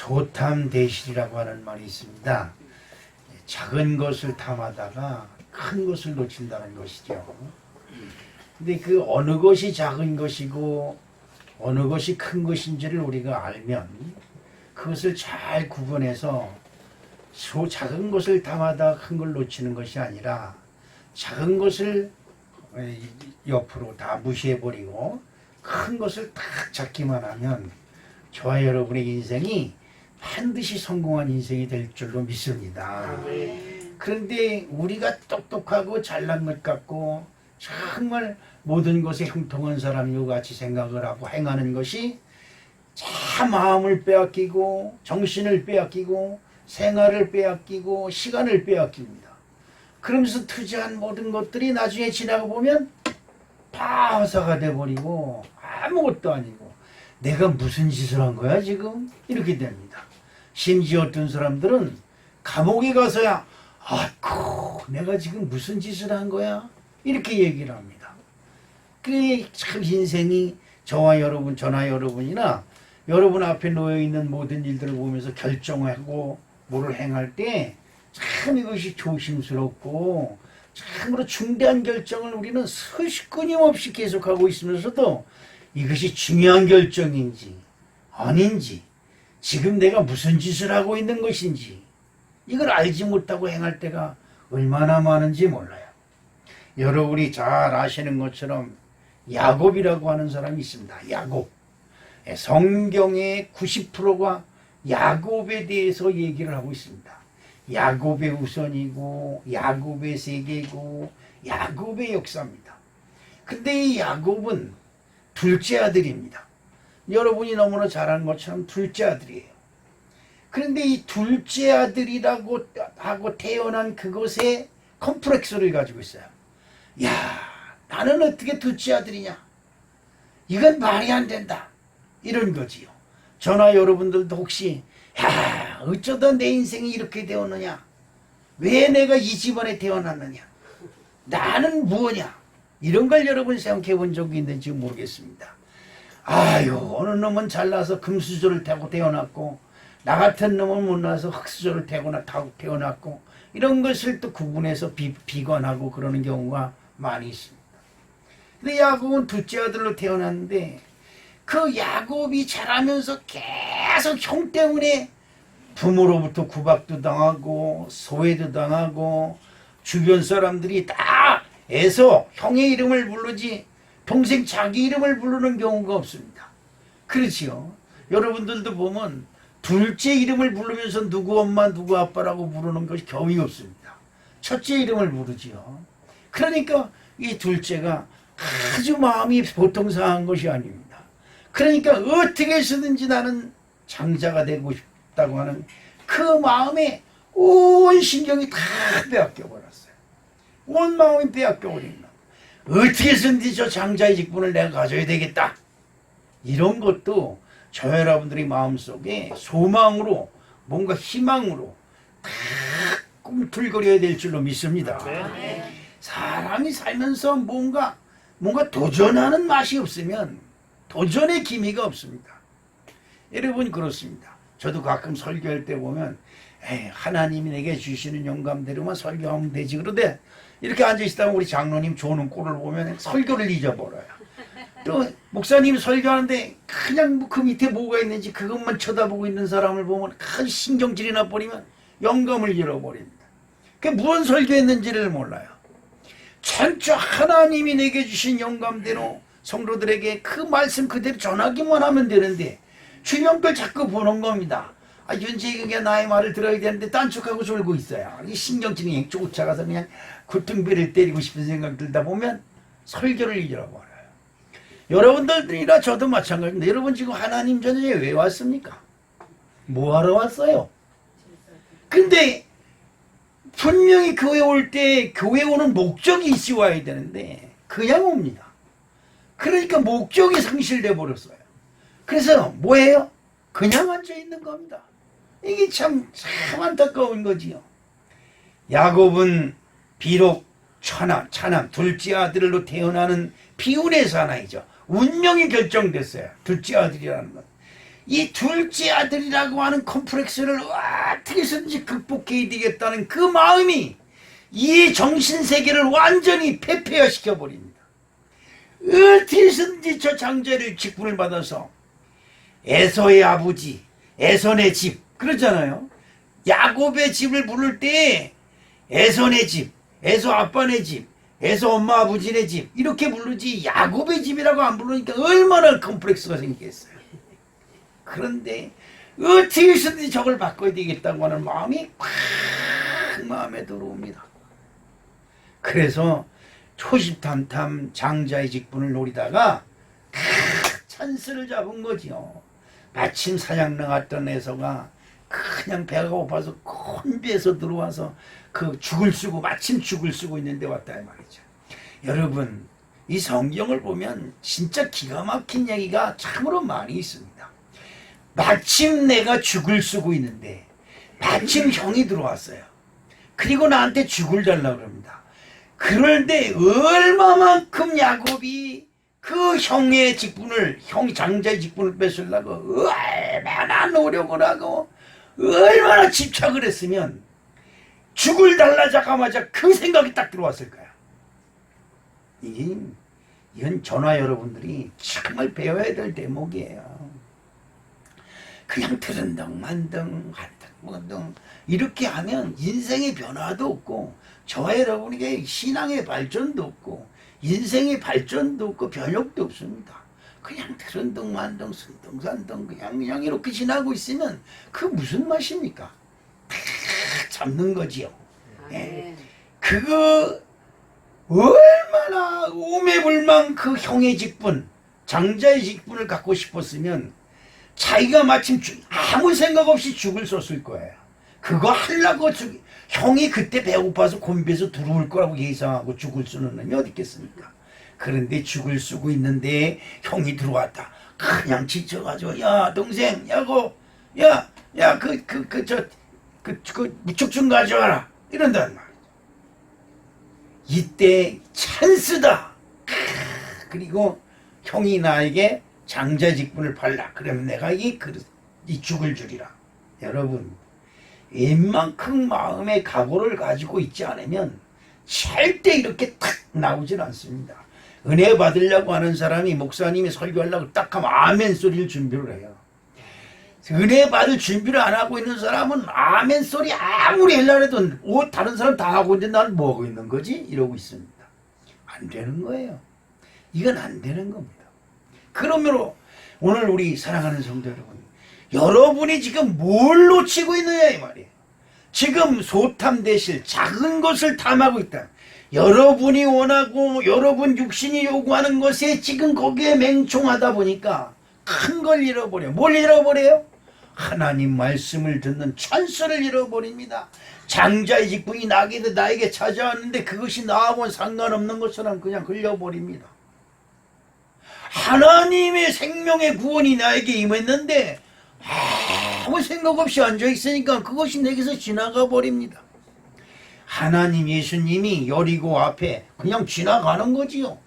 소탐대실이라고 하는 말이 있습니다. 작은 것을 탐하다가 큰 것을 놓친다는 것이죠. 근데 그 어느 것이 작은 것이고 어느 것이 큰 것인지를 우리가 알면 그것을 잘 구분해서 작은 것을 탐하다가 큰 걸 놓치는 것이 아니라 작은 것을 옆으로 다 무시해버리고 큰 것을 딱 잡기만 하면 저와 여러분의 인생이 반드시 성공한 인생이 될 줄로 믿습니다. 그런데 우리가 똑똑하고 잘난 것 같고 정말 모든 것에 형통한 사람과 같이 생각을 하고 행하는 것이 참 마음을 빼앗기고 정신을 빼앗기고 생활을 빼앗기고 시간을 빼앗깁니다. 그러면서 투자한 모든 것들이 나중에 지나고 보면 다 허사가 돼버리고 아무것도 아니고 내가 무슨 짓을 한 거야 지금? 이렇게 됩니다. 심지어 어떤 사람들은 감옥에 가서야 아이고 내가 지금 무슨 짓을 한 거야? 이렇게 얘기를 합니다. 그게 참 인생이 저나 여러분이나 여러분 앞에 놓여있는 모든 일들을 보면서 결정하고 뭐를 행할 때 참 이것이 조심스럽고 참으로 중대한 결정을 우리는 끊임없이 계속하고 있으면서도 이것이 중요한 결정인지 아닌지 지금 내가 무슨 짓을 하고 있는 것인지 이걸 알지 못하고 행할 때가 얼마나 많은지 몰라요. 여러분이 잘 아시는 것처럼 야곱이라고 하는 사람이 있습니다. 야곱. 성경의 90%가 야곱에 대해서 얘기를 하고 있습니다. 야곱의 우선이고 야곱의 세계고 야곱의 역사입니다. 근데 이 야곱은 둘째 아들입니다. 여러분이 너무나 잘 아는 것처럼 둘째 아들이에요. 그런데 이 둘째 아들이라고 하고 태어난 그것에 컴플렉스를 가지고 있어요. 야, 나는 어떻게 둘째 아들이냐? 이건 말이 안 된다. 이런 거지요. 저나 여러분들도 혹시 야, 어쩌다 내 인생이 이렇게 되었느냐? 왜 내가 이 집안에 태어났느냐? 나는 뭐냐? 이런 걸 여러분 생각해 본 적이 있는지 모르겠습니다. 아유, 어느 놈은 잘나서 금수저를 타고 태어났고 나 같은 놈은 못나서 흙수저를 타고 태어났고 이런 것을 또 구분해서 비관하고 그러는 경우가 많이 있습니다. 근데 야곱은 둘째 아들로 태어났는데 그 야곱이 자라면서 계속 형 때문에 부모로부터 구박도 당하고 소외도 당하고 주변 사람들이 다 애서 형의 이름을 부르지 동생 자기 이름을 부르는 경우가 없습니다. 그렇지요. 여러분들도 보면 둘째 이름을 부르면서 누구 엄마 누구 아빠라고 부르는 것이 거의 없습니다. 첫째 이름을 부르지요. 그러니까 이 둘째가 아주 마음이 보통 상한 것이 아닙니다. 그러니까 어떻게 해서든지 나는 장자가 되고 싶다고 하는 그 마음에 온 신경이 다 빼앗겨 버렸어요. 온 마음이 빼앗겨 버립니다. 어떻게 해서든지 저 장자의 직분을 내가 가져야 되겠다. 이런 것도 저 여러분들의 마음속에 소망으로 뭔가 희망으로 다 꿈틀거려야 될 줄로 믿습니다. 사람이 살면서 뭔가 도전하는 맛이 없으면 도전의 기미가 없습니다. 여러분 그렇습니다. 저도 가끔 설교할 때 보면 하나님이 내게 주시는 영감대로만 설교하면 되지 그러대 이렇게 앉아있다가 우리 장로님 조는 꼴을 보면 설교를 잊어버려요. 또 목사님이 설교하는데 그냥 그 밑에 뭐가 있는지 그것만 쳐다보고 있는 사람을 보면 아주 신경질이 나버리면 영감을 잃어버립니다. 그게 무슨 설교했는지를 몰라요. 전적 하나님이 내게 주신 영감대로 성도들에게 그 말씀 그대로 전하기만 하면 되는데 주변 걸 자꾸 보는 겁니다. 윤재이가 나의 말을 들어야 되는데 딴척하고 졸고 있어요. 이 신경질이 쫓아가서 그냥 굴등배를 때리고 싶은 생각 들다 보면 설교를 잃어버려요. 여러분들이나 저도 마찬가지입니다. 여러분 지금 하나님 전에 왜 왔습니까? 뭐 하러 왔어요? 근데 분명히 교회 올 때 교회 오는 목적이 있어 와야 되는데 그냥 옵니다. 그러니까 목적이 상실돼 버렸어요. 그래서 뭐예요? 그냥 앉아 있는 겁니다. 이게 참 안타까운 거지요. 야곱은 비록 차남 둘째 아들로 태어나는 비운의 사나이죠. 운명이 결정됐어요. 둘째 아들이라는 것. 이 둘째 아들이라고 하는 컴플렉스를 어떻게든지 극복해야 되겠다는 그 마음이 이 정신세계를 완전히 폐폐화시켜 버립니다. 어떻게든지 저 장자를 직분을 받아서 에서의 아버지, 에선의 집 그러잖아요. 야곱의 집을 부를 때 에선의 집, 에서 아빠네 집, 에서 엄마 아버지네 집 이렇게 부르지 야곱의 집이라고 안 부르니까 얼마나 컴플렉스가 생기겠어요. 그런데 어떻게든지 저걸 바꿔야 되겠다고 하는 마음이 꽉 마음에 들어옵니다. 그래서 초심탐탐 장자의 직분을 노리다가 찬스를 잡은 거지요. 마침 사냥 나갔던 에서가 그냥 배가 고파서 콘비에서 들어와서 그 죽을 쓰고 마침 죽을 쓰고 있는데 왔다 이 말이죠. 여러분 이 성경을 보면 진짜 기가 막힌 얘기가 참으로 많이 있습니다. 마침 내가 죽을 쓰고 있는데 마침 형이 들어왔어요. 그리고 나한테 죽을 달라고 그럽니다. 그런데 얼마만큼 야곱이 그 형의 직분을 형 장자의 직분을 뺏으려고 얼마나 노력을 하고 얼마나 집착을 했으면 죽을 달라자마자 그 생각이 딱 들어왔을 거야. 이건 전화 여러분들이 정말 배워야 될 대목이에요. 그냥 들은덩 만덩 한덩 뭐덩 이렇게 하면 인생의 변화도 없고 저와 여러분에게 신앙의 발전도 없고 인생의 발전도 없고 변혁도 없습니다. 그냥 들은덩 만덩 순덩산덩 그냥 이렇게 지나고 있으면 그 무슨 맛입니까? 다 잡는 거지요. 예. 그거 얼마나 오매불망 그 형의 직분 장자의 직분을 갖고 싶었으면 자기가 마침 아무 생각 없이 죽을 썼을 거예요. 그거 하려고 형이 그때 배고파서 곤비에서 들어올 거라고 예상하고 죽을 쓰는 놈이 어디 있겠습니까? 그런데 죽을 쓰고 있는데 형이 들어왔다. 그냥 지쳐가지고 야 동생 야고 그 무척 좀 가져와라 이런단 말이야. 이때 찬스다. 그리고 형이 나에게 장자 직분을 팔라. 그러면 내가 이 죽을 줄이라. 여러분 웬만큼 마음의 각오를 가지고 있지 않으면 절대 이렇게 탁 나오질 않습니다. 은혜 받으려고 하는 사람이 목사님이 설교하려고 딱 하면 아멘 소리를 준비를 해요. 은혜 받을 준비를 안 하고 있는 사람은 아멘 소리 아무리 하려고 해도 다른 사람 다 하고 있는데 나는 뭐 하고 있는 거지? 이러고 있습니다. 안 되는 거예요. 이건 안 되는 겁니다. 그러므로 오늘 우리 사랑하는 성도 여러분, 여러분이 지금 뭘 놓치고 있느냐 이 말이에요. 지금 소탐대실 작은 것을 탐하고 있다. 여러분이 원하고 여러분 육신이 요구하는 것에 지금 거기에 맹총하다 보니까 큰 걸 잃어버려요. 뭘 잃어버려요? 하나님 말씀을 듣는 찬스를 잃어버립니다. 장자의 직분이 나에게 찾아왔는데 그것이 나하고는 상관없는 것처럼 그냥 흘려버립니다. 하나님의 생명의 구원이 나에게 임했는데 아무 생각 없이 앉아있으니까 그것이 내게서 지나가 버립니다. 하나님 예수님이 여리고 앞에 그냥 지나가는 거지요.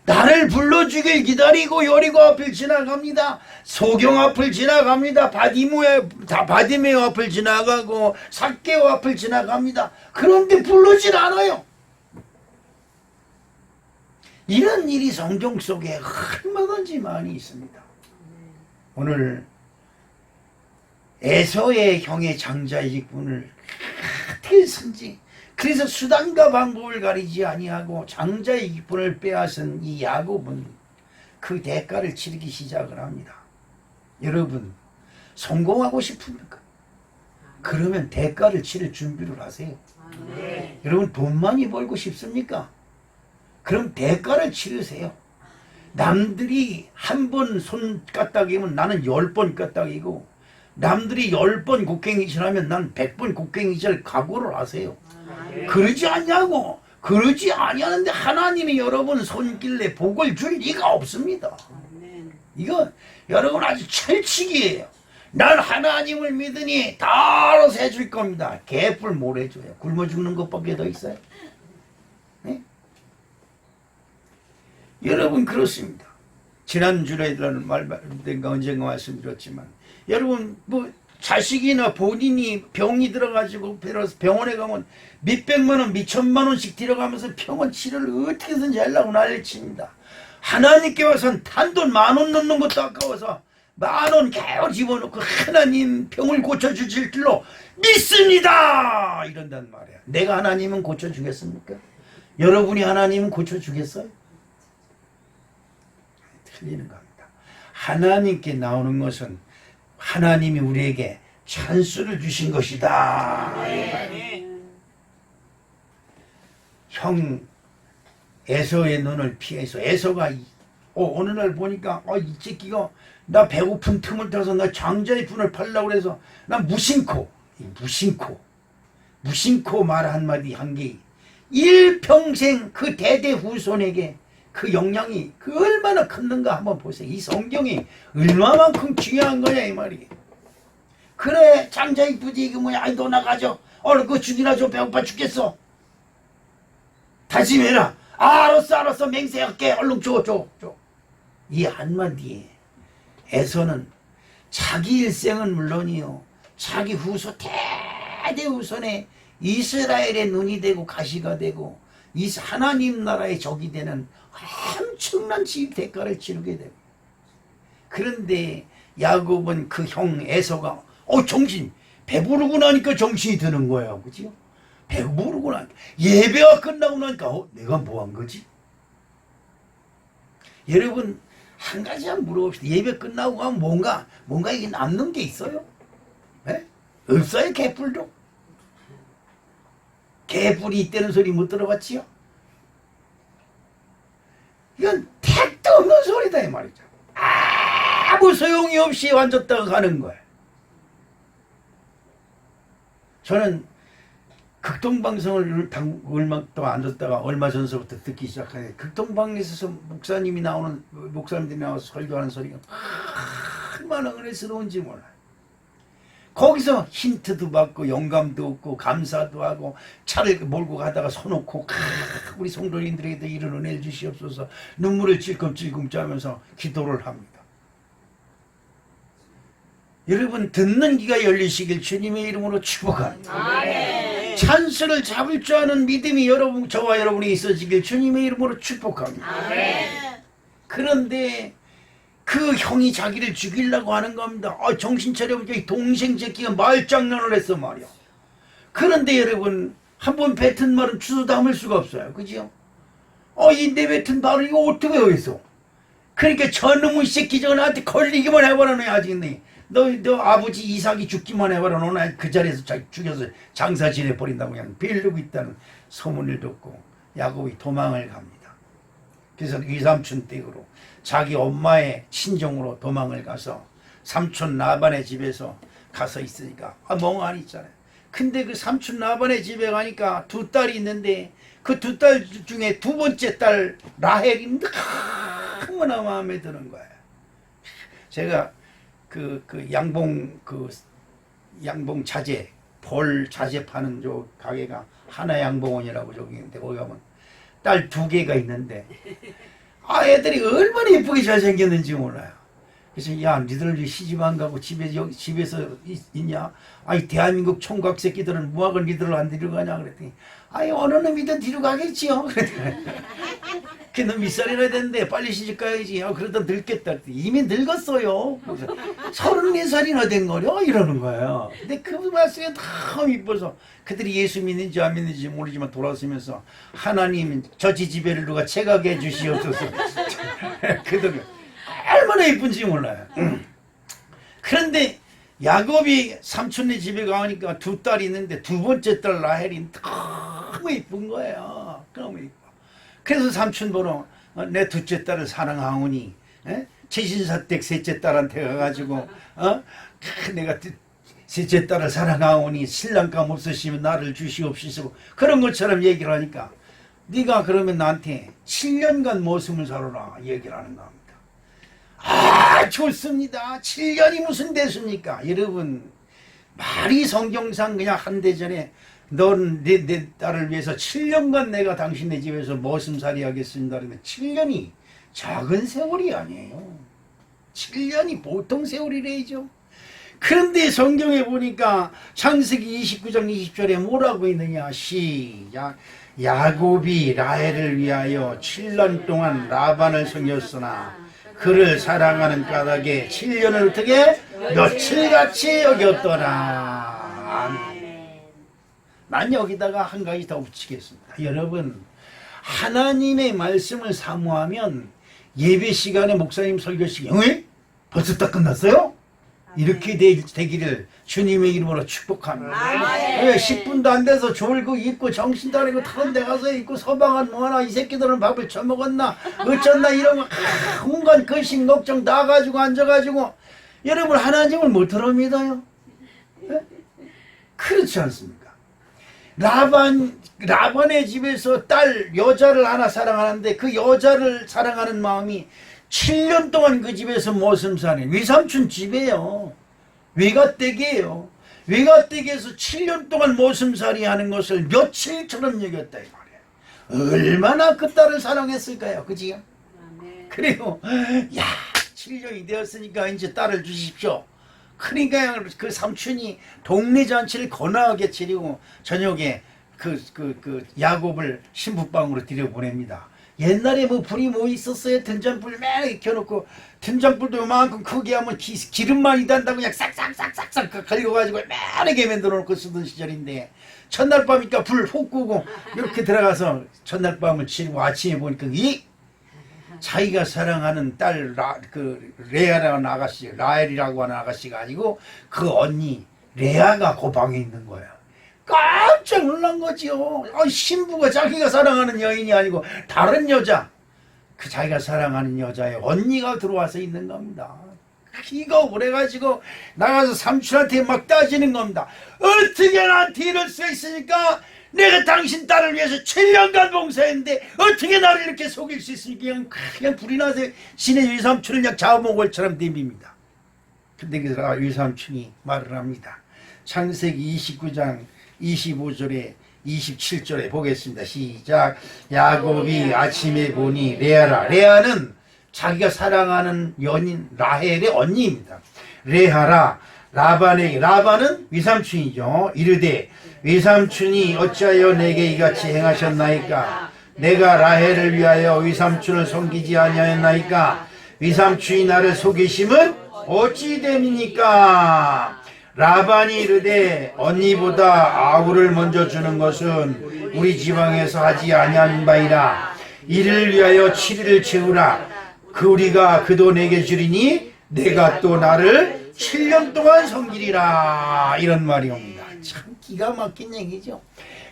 나를 불러주길 기다리고 여리고 앞을 지나갑니다. 소경 앞을 지나갑니다. 바디메오 앞을 지나가고 삭개오 앞을 지나갑니다. 그런데 부르질 않아요. 이런 일이 성경 속에 얼마든지 많이 있습니다. 오늘 에서의 형의 장자의 직분을 어떻게든지 그래서 수단과 방법을 가리지 아니하고 장자의 직분을 빼앗은 이 야곱은 그 대가를 치르기 시작을 합니다. 여러분 성공하고 싶습니까? 그러면 대가를 치를 준비를 하세요. 네. 여러분 돈 많이 벌고 싶습니까? 그럼 대가를 치르세요. 남들이 한 번 손 까딱이면 나는 10번 까딱이고 남들이 10번 곡괭이질 하면 난 100번 곡괭이질 각오를 하세요. 그러지 않냐고. 그러지 아니하는데 하나님이 여러분 손길래 복을 줄 리가 없습니다. 이거 여러분 아주 철칙이에요. 난 하나님을 믿으니 다 알아서 해줄 겁니다. 개뿔 뭘 해줘요. 굶어 죽는 것밖에 더 있어요. 네? 여러분 그렇습니다. 지난주에는 언젠가 말씀드렸지만, 여러분 뭐 자식이나 본인이 병이 들어가지고 병원에 가면 몇백만 원, 몇천만 원씩 들어가면서 병원 치료를 어떻게든지 하려고 난리칩니다. 하나님께 와서는 단돈 10,000원 넣는 것도 아까워서 10,000원 개월 집어넣고 하나님 병을 고쳐주실 줄로 믿습니다 이런단 말이야. 내가 하나님은 고쳐주겠습니까? 여러분이 하나님은 고쳐주겠어요? 틀리는 겁니다. 하나님께 나오는 것은 하나님이 우리에게 찬스를 주신 것이다. 형 에서의 눈을 피해서, 에서가 어느 날 보니까 이 새끼가 나 배고픈 틈을 타서 나 장자의 분을 팔려고 그래서 나 무심코 말 한마디 한 게 일평생 그 대대후손에게 그 영향이 그 얼마나 컸는가 한번 보세요. 이 성경이 얼마만큼 중요한 거냐 이 말이. 그래 장자의 부지 이거 뭐야. 아이 너 나가죠. 얼른 그거 죽이나 좀 배고파 죽겠어. 다짐해라. 알았어 맹세할게. 얼른 줘. 이 한마디에 에서는 자기 일생은 물론이요 자기 후손 대대후손에 이스라엘의 눈이 되고 가시가 되고 이 하나님 나라의 적이 되는 엄청난 대가를 치르게 됩니다. 그런데 야곱은 그 형 에서가 정신 배부르고 나니까 정신이 드는 거예요. 그죠? 배부르고 나니까 예배가 끝나고 나니까 내가 뭐 한 거지? 여러분 한 가지 한번 물어봅시다. 예배 끝나고 가면 뭔가 이게 남는 게 있어요? 네? 없어요. 개뿔도. 개뿔이 있다는 소리 못 들어봤지요? 이건 택도 없는 소리다 이 말이죠. 아무 소용이 없이 완졌다가 가는 거예요. 저는 극동방송을 얼마 동안 안 듣다가 얼마 전서부터 듣기 시작하네. 극동방에서 목사님들이 나와서 설교하는 소리가 얼마나 은혜스러운지 몰라요. 거기서 힌트도 받고 영감도 얻고 감사도 하고 차를 몰고 가다가 서놓고 우리 성도님들에게도 이런 은혜를 주시옵소서 눈물을 찔끔찔끔 짜면서 기도를 합니다. 여러분 듣는 귀가 열리시길 주님의 이름으로 축복합니다. 찬스를 잡을 줄 아는 믿음이 저와 여러분이 있어지길 주님의 이름으로 축복합니다. 그런데 그 형이 자기를 죽이려고 하는 겁니다. 정신 차려보니까 이 동생 새끼가 말장난을 했어 말이야. 그런데 여러분 한번 뱉은 말은 주워 담을 수가 없어요. 그죠? 이 내뱉은 말을 이거 어떻게 하겠어? 그러니까 저놈의 새끼 저거 나한테 걸리기만 해봐라. 너 아직 너 아버지 이삭이 죽기만 해봐라. 너는 그 자리에서 죽여서 장사 지내버린다고 그냥 빌리고 있다는 소문을 듣고 야곱이 도망을 갑니다. 그래서 위삼촌 댁으로 자기 엄마의 친정으로 도망을 가서 삼촌 라반의 집에서 가서 있으니까 멍하니 있잖아요. 근데 그 삼촌 라반의 집에 가니까 두 딸이 있는데 그 두 딸 중에 두 번째 딸 라헬이 너무나 마음에 드는 거예요. 제가 양봉 자재 볼 자재 파는 저 가게가 하나양봉원이라고 저기 있는데 거기 가면 딸 2개가 있는데 애들이 얼마나 예쁘게 잘생겼는지 몰라요. 그래서 야 니들 시집 안 가고 집에서 있냐? 아니 대한민국 총각 새끼들은 무학을 니들 안 데려가냐 그랬더니 어느 놈이든 데려가겠지요. 그랬더니 걔는 몇 살이나 됐는데 빨리 시집 가야지. 그러다 늙겠다. 이미 늙었어요. 34살이나 된 거려 이러는 거예요. 근데 그 말씀이 너무 이뻐서 그들이 예수 믿는지 안 믿는지 모르지만 돌아서면서 하나님 저 지지배를 누가 채가게 해주시옵소서. 그들은 얼마나 예쁜지 몰라요. 그런데 야곱이 삼촌네 집에 가니까 두 딸이 있는데 두 번째 딸 라헬이 너무 예쁜 거예요. 너무 예뻐. 그래서 삼촌 보러 내 둘째 딸을 사랑하오니 최신사댁 셋째 딸한테 가가지고 내가 셋째 딸을 사랑하오니 신랑감 없으시면 나를 주시옵시고 그런 것처럼 얘기를 하니까 네가 그러면 나한테 7년간 모습을 살아라 얘기를 하는 겁니다. 좋습니다. 7년이 무슨 대수입니까? 여러분 말이 성경상 그냥 한 대 전에 넌 내 딸을 위해서 7년간 내가 당신네 집에서 머슴살이 하겠습니다. 그러면 7년이 작은 세월이 아니에요. 7년이 보통 세월이래죠. 그런데 성경에 보니까 창세기 29장 20절에 뭐라고 있느냐. 시작. 야곱이 라헬을 위하여 7년 동안 라반을 섬겼으나 그를 사랑하는 까닭에 7년을 어떻게 며칠같이 여겼더라. 아멘. 난 여기다가 한 가지 더 붙이겠습니다. 여러분, 하나님의 말씀을 사모하면 예배 시간에 목사님 설교 시간에 벌써 다 끝났어요? 이렇게 되기를 주님의 이름으로 축복합니다. 왜 10분도 안 돼서 졸고 있고 정신도 안 하고 다른 데 가서 있고 서방은 뭐하나 이 새끼들은 밥을 처먹었나 어쩐나 이러면 온갖 근심 걱정 다 가지고 앉아가지고 여러분 하나님을 못 들어 믿어요? 네? 그렇지 않습니까? 라반의 집에서 여자를 하나 사랑하는데 그 여자를 사랑하는 마음이 7년 동안 그 집에서 머슴살이 외삼촌 집이에요. 외가댁이에요. 외가댁에서 7년 동안 머슴살이 하는 것을 며칠처럼 여겼다 이 말이에요. 얼마나 그 딸을 사랑했을까요? 그지요? 그리고 야 7년이 되었으니까 이제 딸을 주십시오. 그러니까 그 삼촌이 동네 잔치를 거나하게 치르고 저녁에 그 야곱을 신부방으로 들여보냅니다. 옛날에 뭐 불이 뭐 있었어요? 등잔불 막 익혀놓고 등잔불도 요만큼 크게 하면 기름만 이단다고 그냥 싹싹싹싹싹 갈려가지고 매하게 만들어놓고 쓰던 시절인데 첫날 밤이니까 불 훅 끄고 이렇게 들어가서 첫날 밤을 치르고 아침에 보니까 자기가 사랑하는 딸 레아라는 아가씨, 라헬이라고 하는 아가씨가 아니고 그 언니 레아가 그 방에 있는 거야. 깜짝 놀란 거지요. 신부가 자기가 사랑하는 여인이 아니고 다른 여자, 그 자기가 사랑하는 여자의 언니가 들어와서 있는 겁니다. 이거 그래가지고 나가서 삼촌한테 막 따지는 겁니다. 어떻게 나한테 이럴 수가 있으니까 내가 당신 딸을 위해서 7년간 봉사했는데 어떻게 나를 이렇게 속일 수 있으니까 그냥 불이 나서 신의 외삼촌을 그냥 잡아먹을처럼 댐깁니다. 근데 그 외삼촌이 말을 합니다. 창세기 29장 25절에 27절에 보겠습니다. 시작. 야곱이 아침에 보니 레아는 자기가 사랑하는 연인 라헬의 언니입니다. 레아라 라반은 외삼촌이죠. 이르되 외삼촌이 어찌하여 내게 이같이 행하셨나이까? 내가 라헬을 위하여 외삼촌을 섬기지 아니하였나이까? 외삼촌이 나를 속이심은 어찌 됨이니까? 라반이 이르되 언니보다 아우를 먼저 주는 것은 우리 지방에서 하지 아니하는 바이라. 이를 위하여 7일을 채우라. 그 우리가 그도 내게 주리니 내가 또 나를 7년 동안 섬기리라. 이런 말이 옵니다. 참 기가 막힌 얘기죠.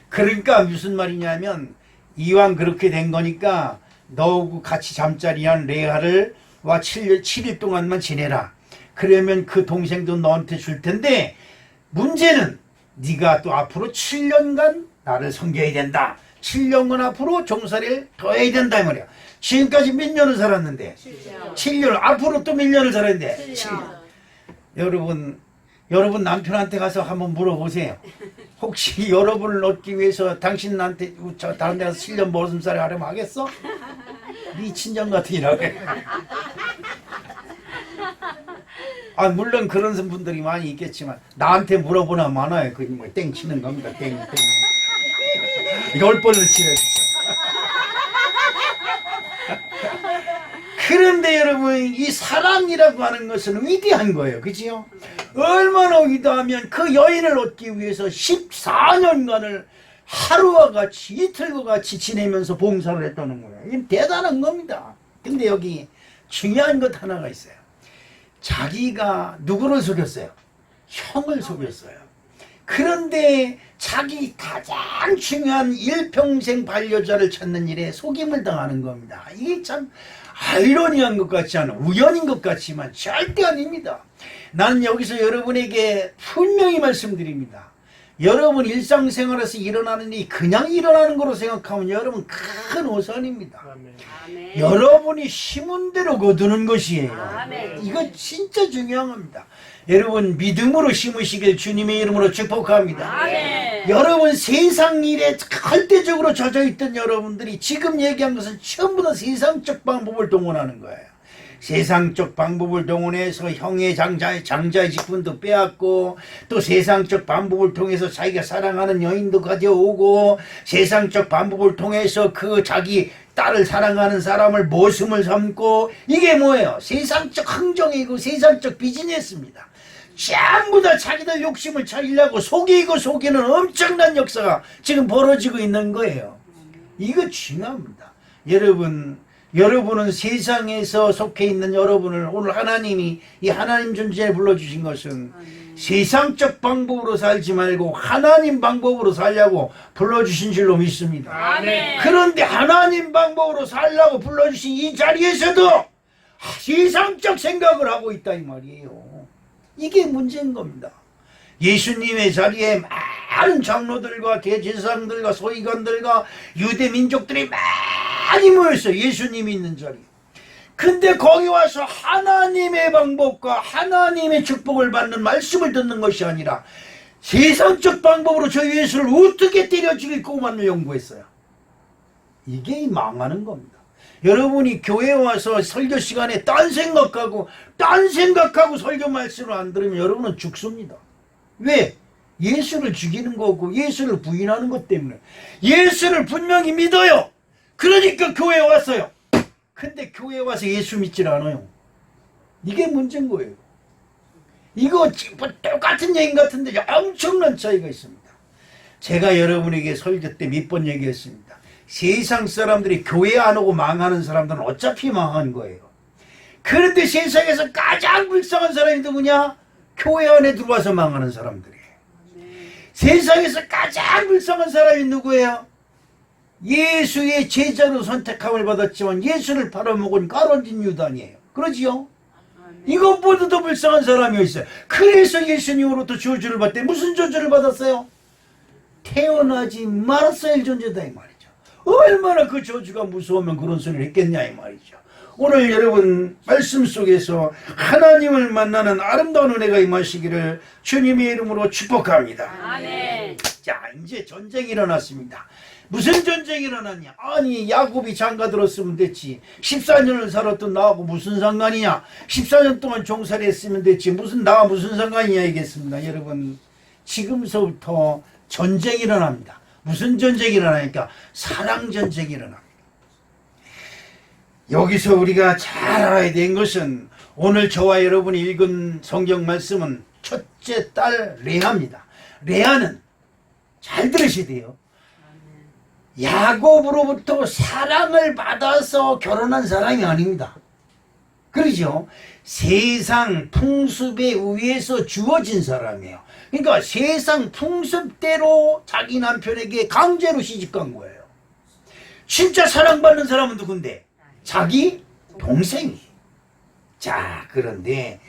그러니까 무슨 말이냐면 이왕 그렇게 된 거니까 너하고 같이 잠자리한 레아를 7일 동안만 지내라. 그러면 그 동생도 너한테 줄 텐데 문제는 네가 또 앞으로 7년간 나를 섬겨야 된다. 7년간 앞으로 종살이를 더 해야 된다 이 말이야. 지금까지 몇 년을 살았는데 7년 앞으로 또 몇 년을 살았는데 7년. 여러분 남편한테 가서 한번 물어보세요. 혹시 여러분을 얻기 위해서 당신한테 다른 데 가서 7년 머슴살이 하려면 하겠어? 네 친정 같은 일하고. 물론 그런 분들이 많이 있겠지만 나한테 물어보나 많아요. 그 뭐 땡 치는 겁니다. 땡. 10번을 치러주죠. 그런데 여러분 이 사랑이라고 하는 것은 위대한 거예요. 그치요? 얼마나 위대하면 그 여인을 얻기 위해서 14년간을 하루와 같이 이틀과 같이 지내면서 봉사를 했다는 거예요. 이건 대단한 겁니다. 근데 여기 중요한 것 하나가 있어요. 자기가 누구를 속였어요? 형을 속였어요. 그런데 자기 가장 중요한 일평생 반려자를 찾는 일에 속임을 당하는 겁니다. 이게 참 아이러니한 것 같지 않아 우연인 것 같지만 절대 아닙니다. 나는 여기서 여러분에게 분명히 말씀드립니다. 여러분 일상생활에서 일어나는 일이 그냥 일어나는 거로 생각하면 여러분 큰 오산입니다. 아멘. 여러분이 심은 대로 거두는 것이에요. 아멘. 이거 진짜 중요한 겁니다. 여러분 믿음으로 심으시길 주님의 이름으로 축복합니다. 아멘. 여러분 세상 일에 절대적으로 젖어있던 여러분들이 지금 얘기한 것은 전부 다 세상적 방법을 동원하는 거예요. 세상적 방법을 동원해서 형의 장자의 직분도 빼앗고, 또 세상적 방법을 통해서 자기가 사랑하는 여인도 가져오고, 세상적 방법을 통해서 그 자기 딸을 사랑하는 사람을 모순을 삼고, 이게 뭐예요? 세상적 흥정이고 세상적 비즈니스입니다. 전부 다 자기들 욕심을 차리려고 속이고 속이는 엄청난 역사가 지금 벌어지고 있는 거예요. 이거 중요합니다. 여러분은 세상에서 속해 있는 여러분을 오늘 하나님이 이 하나님 존재에 불러주신 것은 세상적 방법으로 살지 말고 하나님 방법으로 살려고 불러주신 줄로 믿습니다. 아멘. 그런데 하나님 방법으로 살려고 불러주신 이 자리에서도 세상적 생각을 하고 있다 이 말이에요. 이게 문제인 겁니다. 예수님의 자리에 많은 장로들과 대제사장들과 서기관들과 유대 민족들이 많이 모였어요. 예수님이 있는 자리. 근데 거기 와서 하나님의 방법과 하나님의 축복을 받는 말씀을 듣는 것이 아니라 세상적 방법으로 저 예수를 어떻게 때려 죽일 것만을 연구했어요. 이게 망하는 겁니다. 여러분이 교회에 와서 설교 시간에 딴 생각하고 설교 말씀을 안 들으면 여러분은 죽습니다. 왜? 예수를 죽이는 거고 예수를 부인하는 것 때문에. 예수를 분명히 믿어요. 그러니까 교회에 왔어요. 근데 교회에 와서 예수 믿질 않아요. 이게 문제인 거예요. 이거 똑같은 얘기 같은데 엄청난 차이가 있습니다. 제가 여러분에게 설교 때 몇 번 얘기했습니다. 세상 사람들이 교회 안 오고 망하는 사람들은 어차피 망한 거예요. 그런데 세상에서 가장 불쌍한 사람이 누구냐? 교회 안에 들어와서 망하는 사람들이에요. 세상에서 가장 불쌍한 사람이 누구예요? 예수의 제자로 선택함을 받았지만 예수를 팔아먹은 까론진 유단이에요. 그러지요? 이것보다 더 불쌍한 사람이 있어요. 그래서 예수님으로부터 저주를 받대. 무슨 저주를 받았어요? 태어나지 말았어야 할 존재다 이 말이죠. 얼마나 그 저주가 무서우면 그런 소리를 했겠냐 이 말이죠. 오늘 여러분 말씀 속에서 하나님을 만나는 아름다운 은혜가 임하시기를 주님의 이름으로 축복합니다. 아멘. 자, 이제 전쟁이 일어났습니다. 무슨 전쟁이 일어났냐? 아니 야곱이 장가 들었으면 됐지. 14년을 살았던 나하고 무슨 상관이냐? 14년 동안 종살이 했으면 됐지. 나와 무슨 상관이냐 이겠습니다. 여러분 지금서부터 전쟁이 일어납니다. 무슨 전쟁이 일어나니까? 사랑 전쟁이 일어납니다. 여기서 우리가 잘 알아야 되는 것은 오늘 저와 여러분이 읽은 성경 말씀은 첫째 딸 레아입니다. 레아는 잘 들으셔야 돼요. 야곱으로부터 사랑을 받아서 결혼한 사람이 아닙니다. 그러죠? 세상 풍습에 의해서 주어진 사람이에요. 그러니까 세상 풍습대로 자기 남편에게 강제로 시집간 거예요. 진짜 사랑받는 사람은 누군데? 자기 동생이. 자, 그런데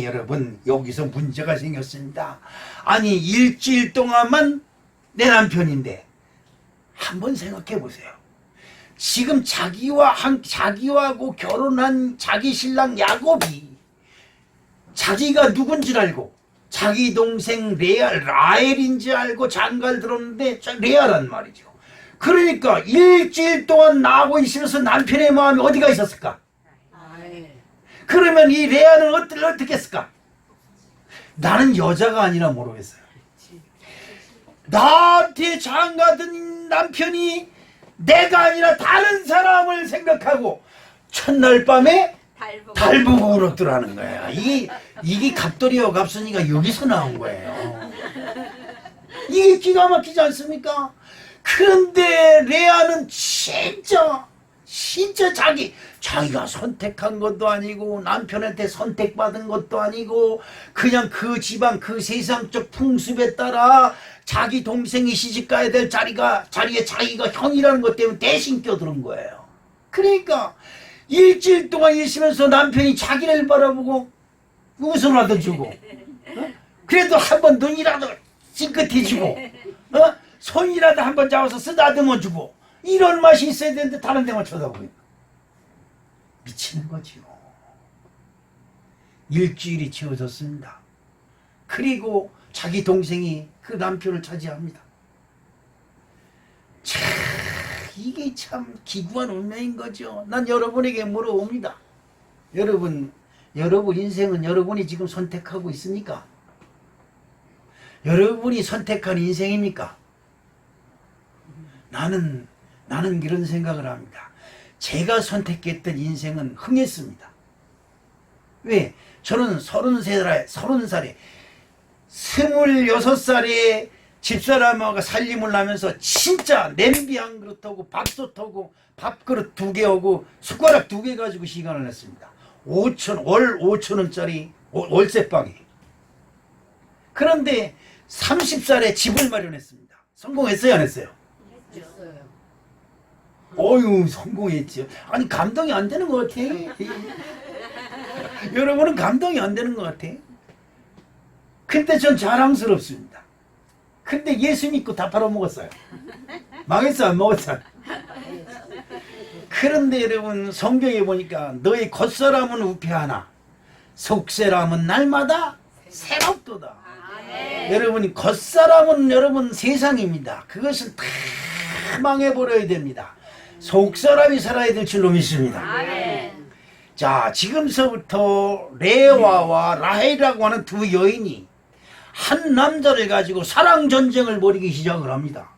여러분 여기서 문제가 생겼습니다. 아니 일주일 동안만 내 남편인데 한번 생각해 보세요. 지금 자기하고 결혼한 자기 신랑 야곱이 자기가 누군지 알고 자기 동생 라헬인지 알고 장가를 들었는데 레아란 말이죠. 그러니까 일주일 동안 나하고 있으면서 남편의 마음이 어디가 있었을까? 그러면 이 레아는 어떻게 했을까? 나는 여자가 아니라 모르겠어요. 나한테 장가든 남편이 내가 아니라 다른 사람을 생각하고 첫날 밤에 달보고 울었더라는 거야. 이게 갑돌이와 갑순이가 여기서 나온 거예요. 이게 기가 막히지 않습니까? 그런데 레아는 진짜 자기가 선택한 것도 아니고 남편한테 선택받은 것도 아니고 그냥 그 집안 그 세상적 풍습에 따라 자기 동생이 시집가야 될 자리에 자기가 형이라는 것 때문에 대신 껴들은 거예요. 그러니까 일주일 동안 있으면서 남편이 자기를 바라보고 웃음을 하다 주고 그래도 한번 눈이라도 찡긋해 주고 손이라도 한번 잡아서 쓰다듬어 주고 이런 맛이 있어야 되는데 다른 데만 쳐다보고 미치는 거지요. 일주일이 채워졌습니다. 그리고 자기 동생이 그 남편을 차지합니다. 참, 이게 참 기구한 운명인 거죠. 난 여러분에게 물어봅니다. 여러분 인생은 여러분이 지금 선택하고 있습니까? 여러분이 선택한 인생입니까? 나는 그런 생각을 합니다. 제가 선택했던 인생은 흥했습니다. 왜? 저는 30살에 26살에 집사람하고 살림을 하면서 진짜 냄비 한 그릇하고 밥솥하고 밥그릇 2개 하고 숟가락 2개 가지고 시간을 냈습니다. 월 5,000원짜리 월세방에. 그런데 30살에 집을 마련했습니다. 성공했어요, 안 했어요? 했어요. 어유 성공했지요. 아니 감동이 안 되는 것 같아. 여러분은 감동이 안 되는 것 같아. 근데 전 자랑스럽습니다. 근데 예수 믿고 다 팔아먹었어요. 망했어, 안 먹었어? 그런데 여러분 성경에 보니까 너희 겉사람은 우패하나 속사람은 날마다 새롭도다. 여러분이 겉사람은 여러분 세상입니다. 그것은 다 망해버려야 됩니다. 속사람이 살아야 될 줄로 믿습니다. 자, 지금서부터 레와와 라헬이라고 하는 두 여인이 한 남자를 가지고 사랑 전쟁을 벌이기 시작을 합니다.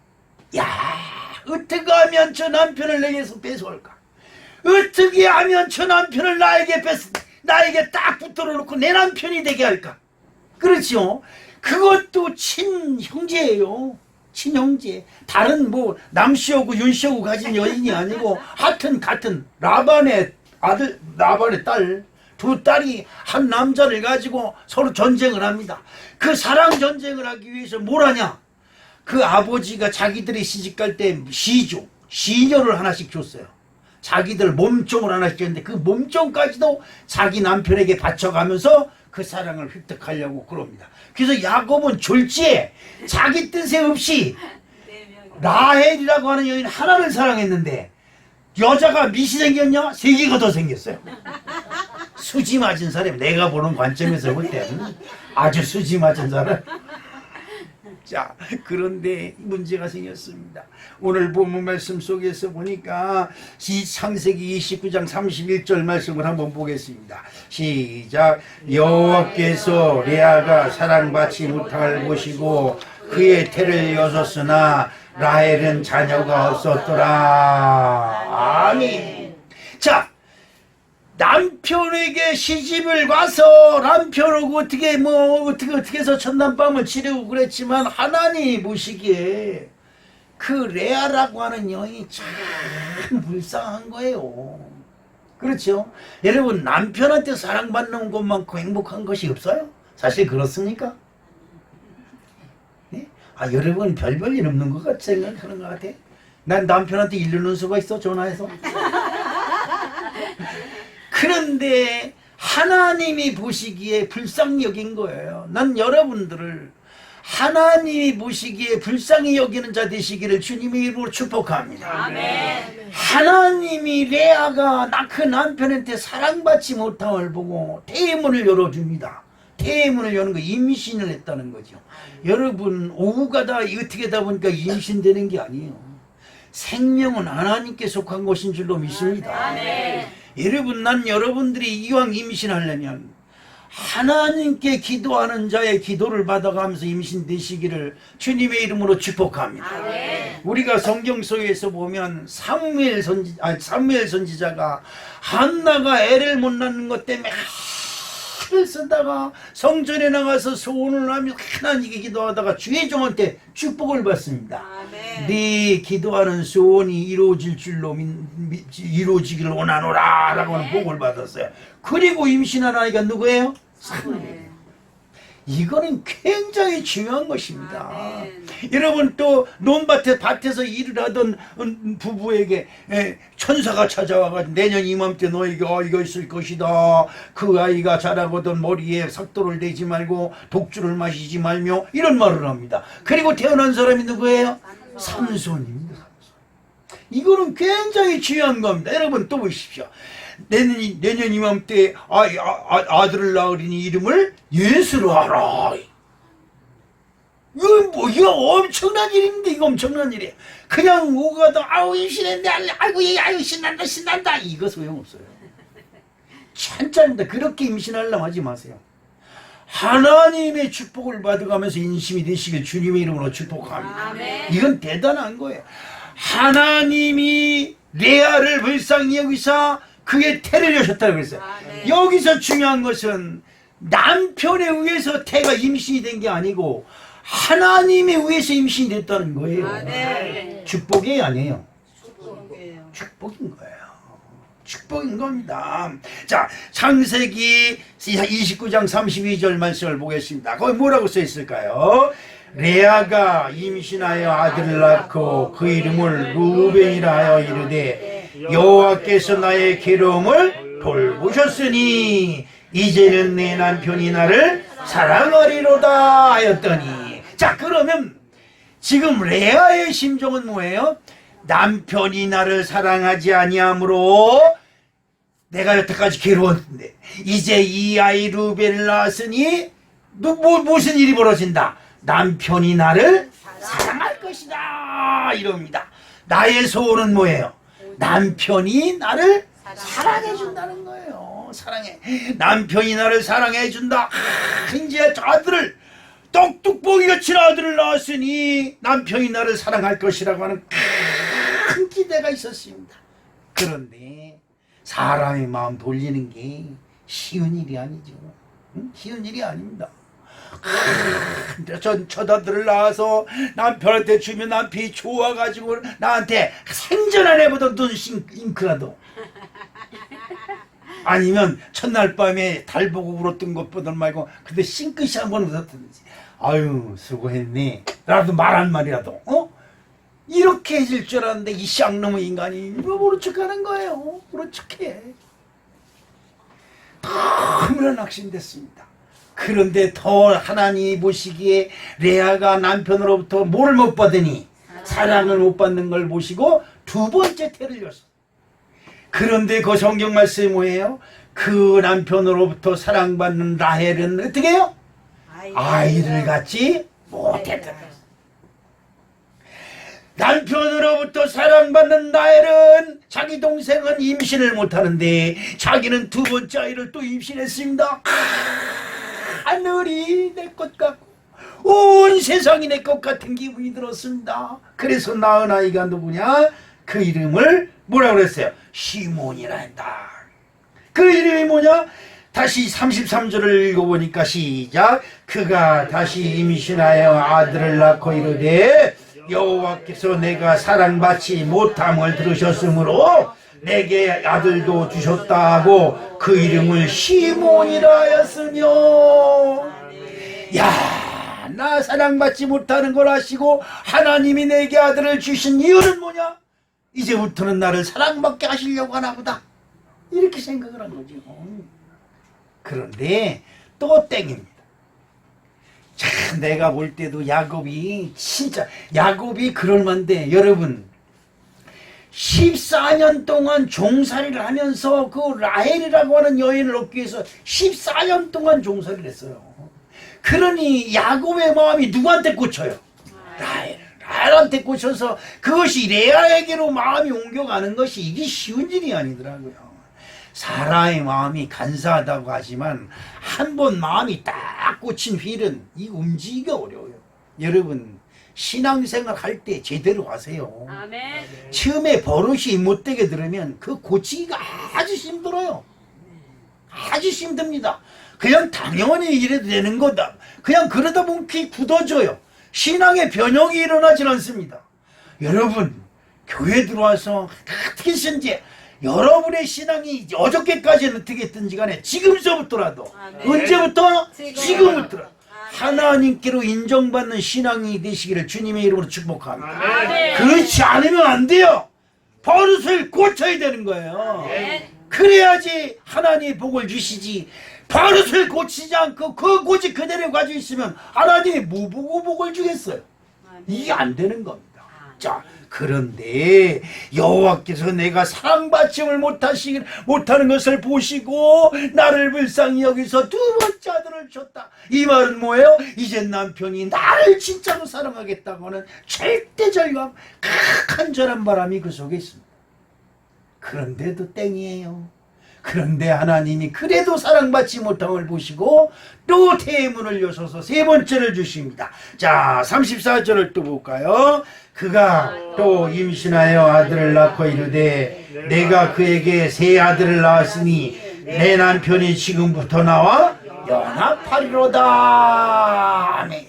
야, 어떻게 하면 저 남편을 내게서 뺏어올까? 어떻게 하면 저 남편을 나에게 딱 붙들어 놓고 내 남편이 되게 할까? 그렇죠? 그것도 친형제예요. 친형제. 다른 뭐 남씨하고 윤씨하고 가진 여인이 아니고 하여튼 같은 라반의 아들, 라반의 딸, 두 딸이 한 남자를 가지고 서로 전쟁을 합니다. 그 사랑 전쟁을 하기 위해서 뭘 하냐? 그 아버지가 자기들이 시집갈 때 시녀를 하나씩 줬어요. 자기들 몸종을 하나씩 줬는데 그 몸종까지도 자기 남편에게 바쳐가면서 그 사랑을 획득하려고 그럽니다. 그래서 야곱은 졸지에 자기 뜻에 없이 라헬이라고 하는 여인 하나를 사랑했는데 여자가 밑이 생겼냐? 3개가 더 생겼어요. 수지 맞은 사람, 내가 보는 관점에서 볼 때는 아주 수지 맞은 사람. 자, 그런데 문제가 생겼습니다. 오늘 본문 말씀 속에서 보니까 창세기 29장 31절 말씀을 한번 보겠습니다. 시작. 여호와께서 레아가 사랑받지 못할 것이고 그의 태를 여섰으나 라헬은 자녀가 없었더라. 아멘. 자, 남편에게 시집을 가서 남편하고 어떻게 해서 첫날밤을 지내고 그랬지만 하나님이 보시기에 그 레아라고 하는 여인이 참 불쌍한 거예요. 그렇죠? 여러분 남편한테 사랑받는 것만큼 행복한 것이 없어요? 사실 그렇습니까? 네? 아, 여러분 별 일 없는 것 같이 생각하는 것 같아. 난 남편한테 이르는 수가 있어, 전화해서. 그런데 하나님이 보시기에 불쌍히 여긴 거예요. 난 여러분들을 하나님이 보시기에 불쌍히 여기는 자 되시기를 주님의 이름으로 축복합니다. 아멘. 하나님이 레아가 그 남편한테 사랑받지 못함을 보고 태문을 열어줍니다. 태문을 여는 거 임신을 했다는 거죠. 여러분 오후가 다 어떻게 다 보니까 임신되는 게 아니에요. 생명은 하나님께 속한 것인 줄로 믿습니다. 아멘. 여러분 난 여러분들이 이왕 임신하려면 하나님께 기도하는 자의 기도를 받아가면서 임신되시기를 주님의 이름으로 축복합니다. 아멘. 우리가 성경 속에서 보면 사무엘 선지자가 한나가 애를 못 낳는 것 때문에 애를 쓰다가 성전에 나가서 소원을 하며 하나님께 기도하다가 주의 종한테 축복을 받습니다. 아멘. 네 기도하는 소원이 이루어지기를 원하노라 라고 하는 복을 받았어요. 그리고 임신한 아이가 누구예요? 사무엘. 이거는 굉장히 중요한 것입니다. 아멘. 여러분 또 밭에서 일을 하던 부부에게 천사가 찾아와가지고 내년 이맘때 너에게 아이가 있을 것이다. 그 아이가 자라거든 머리에 삭도를 대지 말고 독주를 마시지 말며 이런 말을 합니다. 그리고 태어난 사람이 누구예요? 삼손입니다. 이거는 굉장히 중요한 겁니다. 여러분 또 보십시오. 내년 이맘때 아들을 낳으리니 이름을 예수로 하라. 이거 엄청난 일입니다. 이거 엄청난 일이에요. 그냥 오가도 아우 임신했는데 아이고 신난다 이거 소용없어요. 천짜입니다. 그렇게 임신하려고 하지 마세요. 하나님의 축복을 받아가면서 임신이 되시길 주님의 이름으로 축복합니다. 아멘. 이건 대단한 거예요. 하나님이 레아를 불쌍히 여기서 그의 태를 여셨다고 그랬어요. 아멘. 여기서 중요한 것은 남편에 의해서 태가 임신이 된 게 아니고 하나님에 의해서 임신이 됐다는 거예요. 아멘. 축복이 아니에요. 축복이에요. 축복인 거예요. 축복인 겁니다. 자, 창세기 29장 32절 말씀을 보겠습니다. 거기 뭐라고 써 있을까요? 레아가 임신하여 아들을 낳고 그 이름을 루벤이라 하여 이르되 여호와께서 나의 괴로움을 돌보셨으니 이제는 내 남편이 나를 사랑하리로다 하였더니, 자, 그러면 지금 레아의 심정은 뭐예요? 남편이 나를 사랑하지 아니하므로 내가 여태까지 괴로웠는데 이제 이 아이 루벤을 낳았으니 무슨 일이 벌어진다? 남편이 나를 사랑할 것이다 이럽니다. 나의 소원은 뭐예요? 남편이 나를 사랑해 준다는 거예요. 사랑해. 남편이 나를 사랑해 준다. 이제 아들을 떡뚝보기같이 아들을 낳았으니 남편이 나를 사랑할 것이라고 하는 큰 기대가 있었습니다. 그런데 사람의 마음 돌리는 게 쉬운 일이 아니죠. 응? 쉬운 일이 아닙니다. 첫 아들을 낳아서 남편한테 주면 남편이 좋아가지고 나한테 생전 안 해보던 눈 잉크라도, 아니면 첫날 밤에 달 보고 울었던 것보다 말고 근데 싱크시 한번 웃었든지 아유 수고했네 라도 말 한마디라도 이렇게 해줄 줄 알았는데 이 쌍놈의 인간이 모른 척하는 거예요. 모른 척해. 너무나 낙심됐습니다. 그런데 더 하나님이 보시기에 레아가 남편으로부터 뭐를 못 받으니 사랑을 못 받는 걸 보시고 두 번째 태를 줬어. 그런데 그 성경 말씀이 뭐예요? 그 남편으로부터 사랑받는 라헬은 어떻게 해요? 아이를 갖지 못했다. 남편으로부터 사랑받는 라헬은 자기 동생은 임신을 못하는데 자기는 두 번째 아이를 또 임신했습니다. 하늘이 내 것 같고 온 세상이 내 것 같은 기분이 들었습니다. 그래서 낳은 아이가 누구냐? 그 이름을 뭐라고 그랬어요? 시몬이라 했다. 그 이름이 뭐냐? 다시 33절을 읽어보니까 시작. 그가 다시 임신하여 아들을 낳고 이르되 여호와께서 내가 사랑받지 못함을 들으셨으므로 내게 아들도 주셨다고 그 이름을 시몬이라 하였으며, 야, 나 사랑받지 못하는 걸 아시고 하나님이 내게 아들을 주신 이유는 뭐냐? 이제부터는 나를 사랑받게 하시려고 하나 보다. 이렇게 생각을 한 거죠. 그런데 또 땡입니다. 참 내가 볼 때도 야곱이 진짜 야곱이 그럴만한데, 여러분 14년 동안 종살이를 하면서 그 라헬이라고 하는 여인을 얻기 위해서 14년 동안 종살이를 했어요. 그러니 야곱의 마음이 누구한테 꽂혀요? 라헬한테 꽂혀서 그것이 레아에게로 마음이 옮겨가는 것이 이게 쉬운 일이 아니더라고요. 사람의 마음이 간사하다고 하지만 한 번 마음이 딱 꽂힌 휠은 이 움직이기가 어려워요. 여러분 신앙생활 할 때 제대로 하세요. 아멘. 처음에 버릇이 못되게 들으면 그 고치기가 아주 힘들어요. 아주 힘듭니다. 그냥 당연히 이래도 되는 거다. 그냥 그러다 보면 그게 굳어져요. 신앙의 변형이 일어나질 않습니다. 여러분 교회 들어와서 어떻게 했는지 여러분의 신앙이 어저께까지는 어떻게 했든지 간에 지금서부터라도 언제부터? 지금부터 하나님께로 인정받는 신앙이 되시기를 주님의 이름으로 축복합니다. 그렇지 않으면 안 돼요. 버릇을 고쳐야 되는 거예요. 그래야지 하나님이 복을 주시지. 버릇을 고치지 않고 그 고집 그대로 가지고 있으면 하나님이 뭐 보고 복을 주겠어요. 이게 안 되는 겁니다. 자, 그런데 여호와께서 내가 사랑받침을 못하는 것을 보시고 나를 불쌍히 여기서 두 번째 아들을 줬다. 이 말은 뭐예요? 이제 남편이 나를 진짜로 사랑하겠다고 하는 절대절감, 간절한 바람이 그 속에 있습니다. 그런데도 땡이에요. 그런데 하나님이 그래도 사랑받지 못함을 보시고 또 대문을 여셔서 세 번째를 주십니다. 자, 34절을 또 볼까요? 그가 또 임신하여 아들을 낳고 이르되 내가 그에게 세 아들을 낳았으니 내 남편이 지금부터 나와 연합하리로다. 아멘.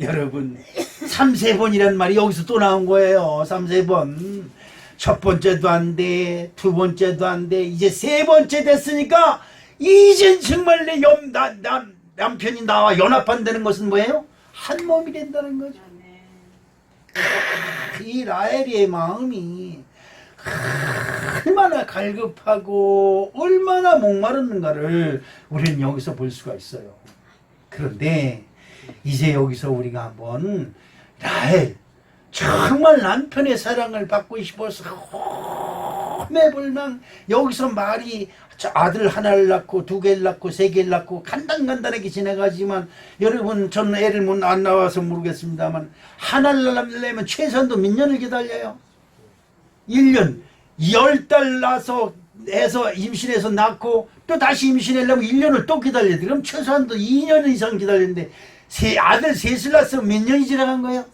여러분, 3세번이란 말이 여기서 또 나온 거예요. 3세번. 첫 번째도 안 돼, 두 번째도 안 돼, 이제 세 번째 됐으니까 이젠 정말 내 남편이 나와 연합한다는 것은 뭐예요? 한 몸이 된다는 거죠. 이 라헬의 마음이 얼마나 갈급하고 얼마나 목마르는가를 우리는 여기서 볼 수가 있어요. 그런데 이제 여기서 우리가 한번 라헬, 정말 남편의 사랑을 받고 싶어서 매불망 여기서 말이 아들 하나를 낳고 두 개를 낳고 세 개를 낳고 간단하게 지나가지만 여러분 저는 애를 안 낳아서 모르겠습니다만 하나를 낳으려면 최소한도 몇 년을 기다려요? 1년 10달 나서 해서 임신해서 낳고 또 다시 임신하려면 1년을 또 기다려야 돼. 그럼 최소한도 2년 이상 기다리는데 아들 셋을 낳았으면 몇 년이 지나간 거예요?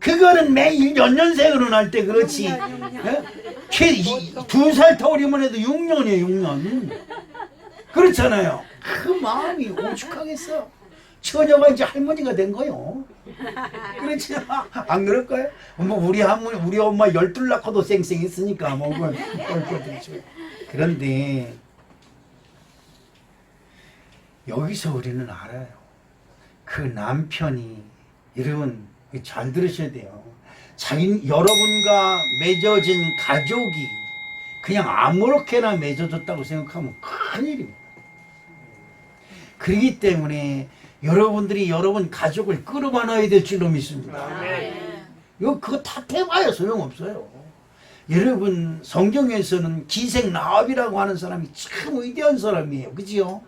그거는 매일 연년생으로 날 때 그렇지. 2살 터울이면 해도 6년이에요, 6년. 그렇잖아요. 그 마음이 오죽하겠어. 처녀가 이제 할머니가 된 거요. 그렇지. 안 그럴까요? 뭐 우리 엄마 12 낳고도 쌩쌩했으니까 뭐 그런데 여기서 우리는 알아요. 그 남편이 여러분 잘 들으셔야 돼요. 여러분과 맺어진 가족이 그냥 아무렇게나 맺어졌다고 생각하면 큰일입니다. 그렇기 때문에 여러분들이 여러분 가족을 끌어안아야 될 줄로 믿습니다. 그거 탓해봐야 소용없어요. 여러분 성경에서는 기생 라합이라고 하는 사람이 참 위대한 사람이에요. 그지요?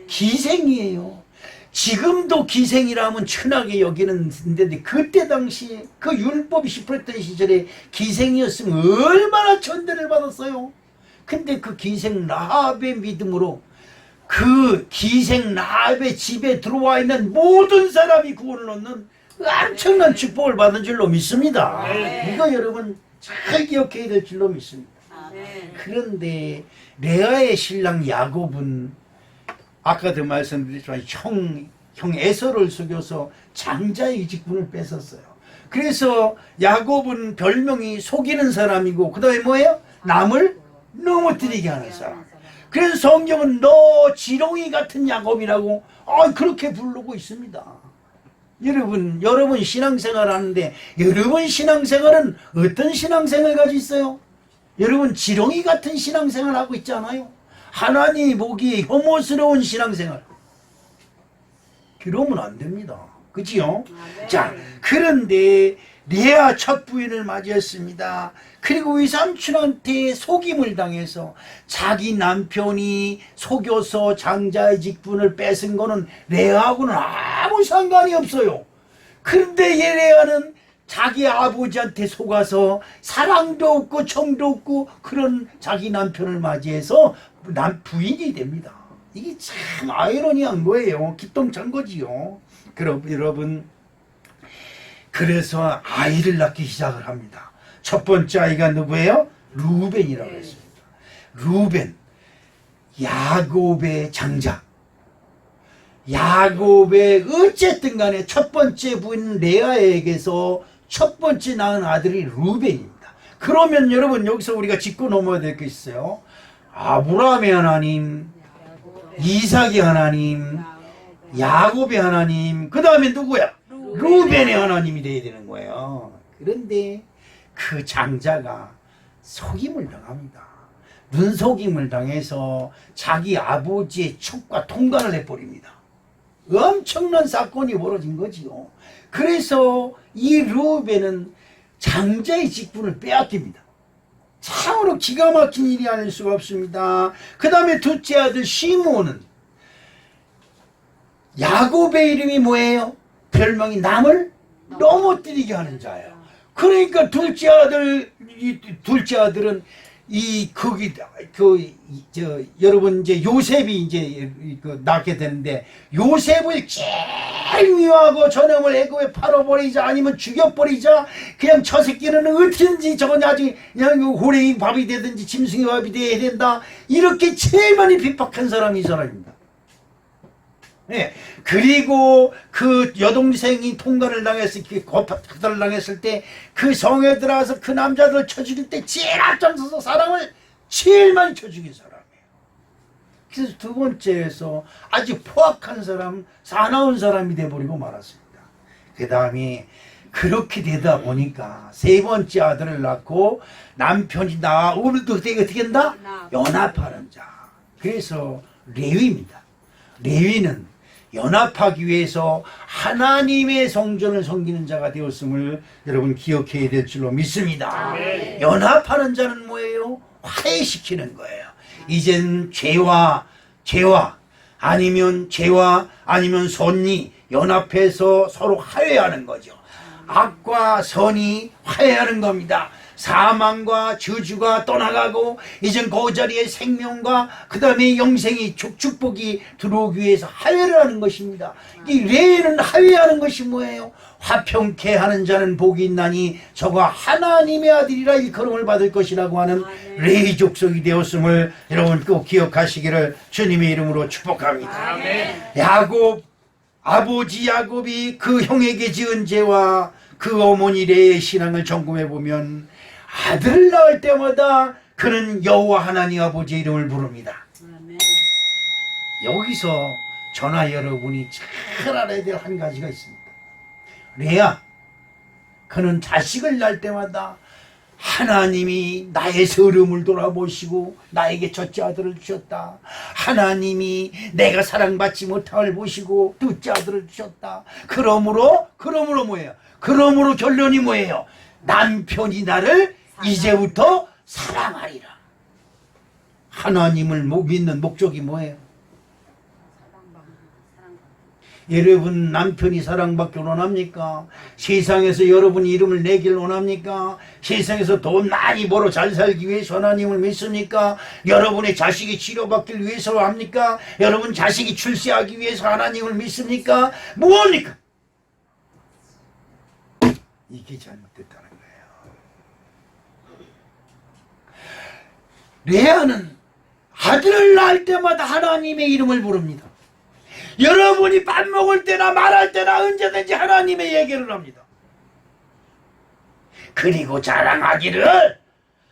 기생이에요. 지금도 기생이라면 천하게 여기는데 그때 당시 그 율법이 시풀했던 시절에 기생이었으면 얼마나 천대를 받았어요. 근데 그 기생 라합의 믿음으로 그 기생 라합의 집에 들어와 있는 모든 사람이 구원을 얻는 엄청난 축복을 받은 줄로 믿습니다. 이거 여러분 잘 기억해야 될 줄로 믿습니다. 그런데 레아의 신랑 야곱은 아까도 말씀드렸지만 형 에서를 속여서 장자의 직분을 뺏었어요. 그래서 야곱은 별명이 속이는 사람이고 그 다음에 뭐예요? 남을 넘어뜨리게 하는 사람. 그래서 성경은 너 지렁이 같은 야곱이라고 그렇게 부르고 있습니다. 여러분 신앙생활 하는데 여러분 신앙생활은 어떤 신앙생활 가지고 있어요? 여러분 지렁이 같은 신앙생활 하고 있지 않아요? 하나님이 보기에 혐오스러운 신앙생활. 그러면 안 됩니다. 그지요? 자, 그런데 레아 첫 부인을 맞이했습니다. 그리고 외삼촌한테 속임을 당해서 자기 남편이 속여서 장자의 직분을 뺏은 거는 레아하고는 아무 상관이 없어요. 그런데 이 레아는 자기 아버지한테 속아서 사랑도 없고 정도 없고 그런 자기 남편을 맞이해서 부인이 됩니다. 이게 참 아이러니한 거예요. 기똥찬 거지요. 그럼 여러분 그래서 아이를 낳기 시작을 합니다. 첫 번째 아이가 누구예요? 루벤이라고 했습니다. 루벤, 야곱의 장자. 야곱의 어쨌든 간에 첫 번째 부인 레아에게서 첫 번째 낳은 아들이 루벤입니다. 그러면 여러분 여기서 우리가 짚고 넘어야 될 게 있어요. 아브라함의 하나님, 이삭의 하나님, 야곱의 하나님, 그 다음에 누구야? 루벤의 하나님이 되어야 되는 거예요. 그런데 그 장자가 속임을 당합니다. 눈속임을 당해서 자기 아버지의 촉과 통관을 해버립니다. 엄청난 사건이 벌어진 거지요. 그래서 이 루벤은 장자의 직분을 빼앗깁니다. 참으로 기가 막힌 일이 아닐 수가 없습니다. 그 다음에 둘째 아들 시므온은 야곱의 이름이 뭐예요? 별명이 남을 넘어뜨리게 하는 자예요. 그러니까 둘째 아들은 여러분 이제 요셉이 이제 낳게 되는데 요셉을 제일 미워하고 저놈을 애굽에 팔아버리자 아니면 죽여버리자 그냥 저 새끼는 어떻게든지 저거 나중에 그냥 호랭이 밥이 되든지 짐승이 밥이 돼야 된다 이렇게 제일 많이 핍박한 사람이 이 사람입니다. 예. 그리고 그 여동생이 통과를 당했을 때 그 성에 들어가서 그 남자들 쳐 죽일 때 제일 앞장서서 사람을 제일 많이 쳐 죽인 사람이에요. 그래서 두 번째에서 아주 포악한 사람, 사나운 사람이 돼버리고 말았습니다. 그 다음에 그렇게 되다 보니까 세 번째 아들을 낳고 남편이 오늘도 어떻게 한다? 연합하는 자. 그래서 레위입니다. 레위는 연합하기 위해서 하나님의 성전을 섬기는 자가 되었음을 여러분 기억해야 될 줄로 믿습니다. 연합하는 자는 뭐예요? 화해시키는 거예요. 이젠 죄와 아니면 선이 연합해서 서로 화해하는 거죠. 악과 선이 화해하는 겁니다. 사망과 저주가 떠나가고 이젠 그 자리에 생명과 그 다음에 영생이 축복이 들어오기 위해서 화해를 하는 것입니다. 이 레위는 화해하는 것이 뭐예요? 화평케 하는 자는 복이 있나니 저가 하나님의 아들이라 일컬음을 받을 것이라고 하는 레위 족속이 되었음을 여러분 꼭 기억하시기를 주님의 이름으로 축복합니다. 아버지 야곱이 그 형에게 지은 죄와 그 어머니 레의 신앙을 점검해 보면 아들을 낳을 때마다 그는 여호와 하나님 아버지의 이름을 부릅니다. 여기서 저나 여러분이 잘 알아야 될 한 가지가 있습니다. 레아, 그는 자식을 낳을 때마다 하나님이 나의 서름을 돌아보시고 나에게 첫째 아들을 주셨다. 하나님이 내가 사랑받지 못함을 보시고 둘째 아들을 주셨다. 그러므로 뭐예요? 그러므로 결론이 뭐예요? 남편이 나를 이제부터 사랑하리라. 하나님을 믿는 목적이 뭐예요? 여러분 남편이 사랑받길 원합니까? 세상에서 여러분 이름을 내길 원합니까? 세상에서 돈 많이 벌어 잘 살기 위해서 하나님을 믿습니까? 여러분의 자식이 치료받길 위해서 합니까? 여러분 자식이 출세하기 위해서 하나님을 믿습니까? 무엇입니까? 이게 잘못됐다는 거예요. 레아는 아들을 낳을 때마다 하나님의 이름을 부릅니다. 여러분이 밥 먹을 때나 말할 때나 언제든지 하나님의 얘기를 합니다. 그리고 자랑하기를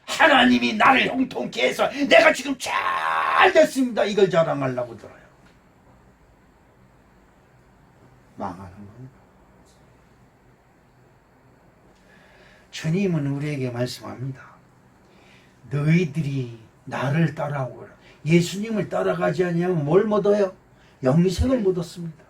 하나님이 나를 형통케 해서 내가 지금 잘 됐습니다. 이걸 자랑하려고 들어요. 망하는 겁니다. 주님은 우리에게 말씀합니다. 너희들이 나를 따라오라. 예수님을 따라가지 아니하면 뭘 못 얻어요? 영생을 못 얻습니다.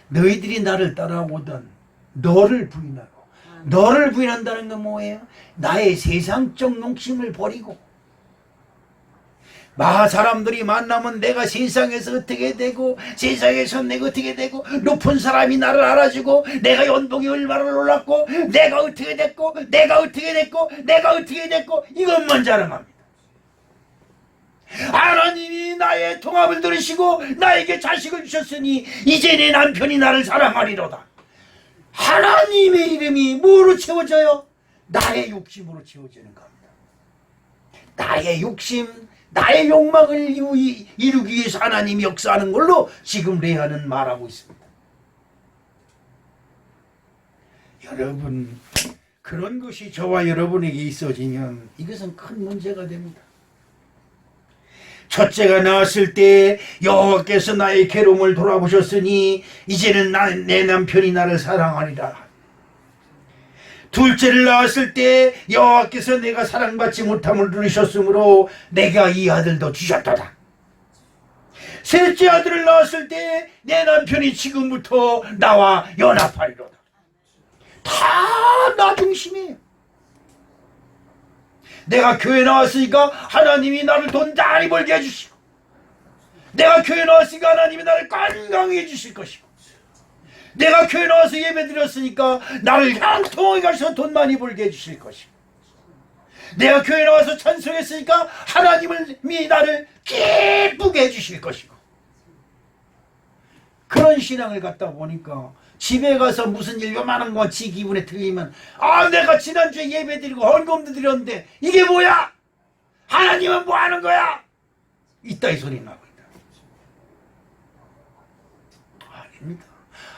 너희들이 나를 따라오거든 너를 부인하고, 너를 부인한다는 건 뭐예요? 나의 세상적 욕심을 버리고, 사람들이 만나면 내가 세상에서 어떻게 되고 세상에서 내가 어떻게 되고 높은 사람이 나를 알아주고 내가 연봉이 얼마나 올랐고 내가 어떻게 됐고 이것만 자랑합니다. 하나님이 나의 통합을 들으시고 나에게 자식을 주셨으니 이제 내 남편이 나를 사랑하리로다. 하나님의 이름이 뭐로 채워져요? 나의 욕심으로 채워지는 겁니다. 나의 욕심, 나의 욕망을 이루기 위해서 하나님이 역사하는 걸로 지금 레아는 말하고 있습니다. 여러분, 그런 것이 저와 여러분에게 있어지면 이것은 큰 문제가 됩니다. 첫째가 나왔을 때 여호와께서 나의 괴로움을 돌아보셨으니 이제는 내 남편이 나를 사랑하리라. 둘째를 낳았을 때 여호와께서 내가 사랑받지 못함을 누리셨으므로 내가 이 아들도 주셨도다. 셋째 아들을 낳았을 때 내 남편이 지금부터 나와 연합하리로다. 다 나 중심이에요. 내가 교회 나왔으니까 하나님이 나를 돈 많이 벌게 해주시고, 내가 교회 나왔으니까 하나님이 나를 건강하게 해주실 것이고, 내가 교회 나와서 예배 드렸으니까 나를 향통하게 가셔서 돈 많이 벌게 해주실 것이고, 내가 교회 나와서 찬송했으니까 하나님이 나를 기쁘게 해주실 것이고. 그런 신앙을 갖다 보니까 집에 가서 무슨 일 요만한 거 지 기분에 틀리면, 아, 내가 지난주에 예배 드리고 헌금도 드렸는데 이게 뭐야? 하나님은 뭐 하는 거야? 이따위 소리 나고 있다. 아닙니다.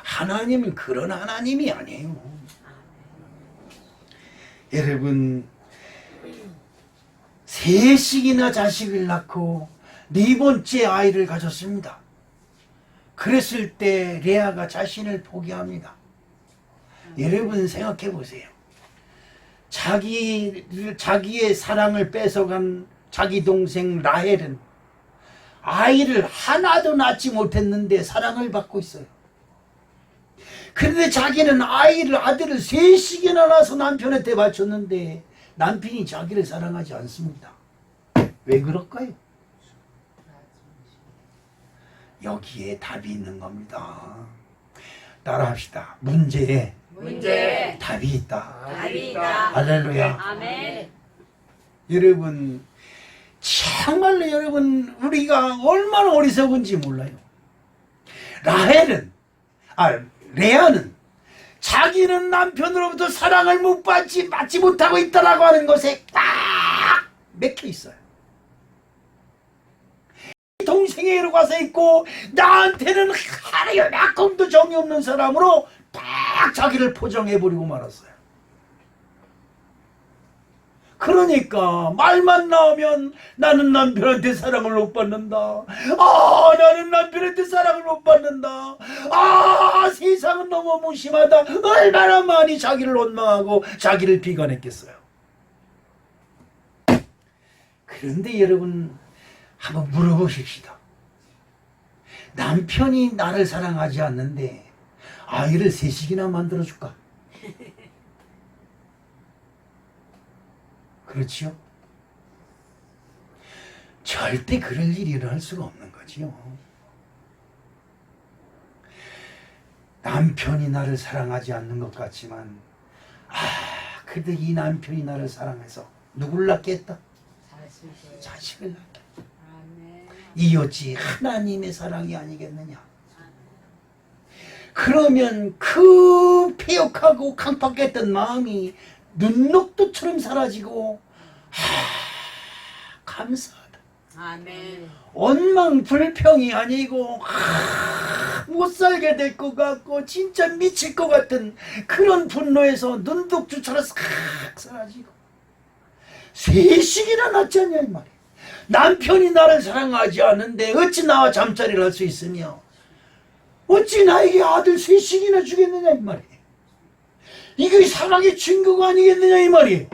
하나님은 그런 하나님이 아니에요. 여러분, 셋씩이나 자식을 낳고 네 번째 아이를 가졌습니다. 그랬을 때 레아가 자신을 포기합니다. 여러분 생각해 보세요. 자기의 사랑을 뺏어간 자기 동생 라헬은 아이를 하나도 낳지 못했는데 사랑을 받고 있어요. 그런데 자기는 아들을 셋씩이나 낳아서 남편한테 바쳤는데 남편이 자기를 사랑하지 않습니다. 왜 그럴까요? 여기에 답이 있는 겁니다. 따라합시다. 문제에 답이 있다. 할렐루야. 아멘. 여러분, 정말로 여러분, 우리가 얼마나 어리석은지 몰라요. 레아는 자기는 남편으로부터 사랑을 받지 못하고 있다라고 하는 것에 딱 맥혀 있어요. 동생에게로 가서 있고 나한테는 하나만큼도 정이 없는 사람으로 딱 자기를 포장해버리고 말았어요. 그러니까 말만 나오면 나는 남편한테 사랑을 못 받는다. 나는 남편한테 사랑을 못 받는다. 세상은 너무 무심하다. 얼마나 많이 자기를 원망하고 자기를 비관했겠어요. 그런데 여러분, 한번 물어보십시다. 남편이 나를 사랑하지 않는데 아이를 셋씩이나 만들어줄까? 그렇지요? 절대 그럴 일이 일어날 수가 없는 거지요. 남편이 나를 사랑하지 않는 것 같지만, 그래도 이 남편이 나를 사랑해서 누굴 낳게 했다? 자식을 낳게. 이었지 하나님의 사랑이 아니겠느냐. 그러면 그 폐역하고 강팍했던 마음이 눈녹두처럼 사라지고, 감사하다. 아멘. 원망 불평이 아니고 못 살게 될 것 같고 진짜 미칠 것 같은 그런 분노에서 눈독주처럼 싹 사라지고, 셋씩이나 낳지 않냐 이 말이야. 남편이 나를 사랑하지 않는데 어찌 나와 잠자리를 할 수 있으며 어찌 나에게 아들 셋씩이나 주겠느냐 이 말이에요. 이게 사랑의 증거가 아니겠느냐 이 말이에요.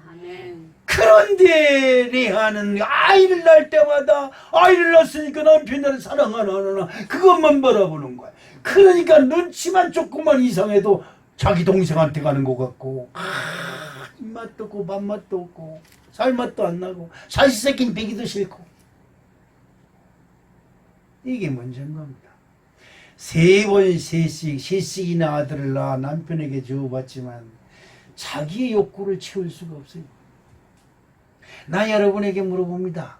아멘. 그런데 레아는 아이를 낳을 때마다 아이를 낳았으니까 남편이 나를 사랑하나 안 하나 그것만 바라보는 거야. 그러니까 눈치만 조금만 이상해도 자기 동생한테 가는 것 같고, 입맛도 없고 밥맛도 없고 살맛도 안 나고 자식 새끼는 배기도 싫고. 이게 문제인 겁니다. 셋씩이나 아들을 낳아 남편에게 주어봤지만 자기의 욕구를 채울 수가 없어요. 나 여러분에게 물어봅니다.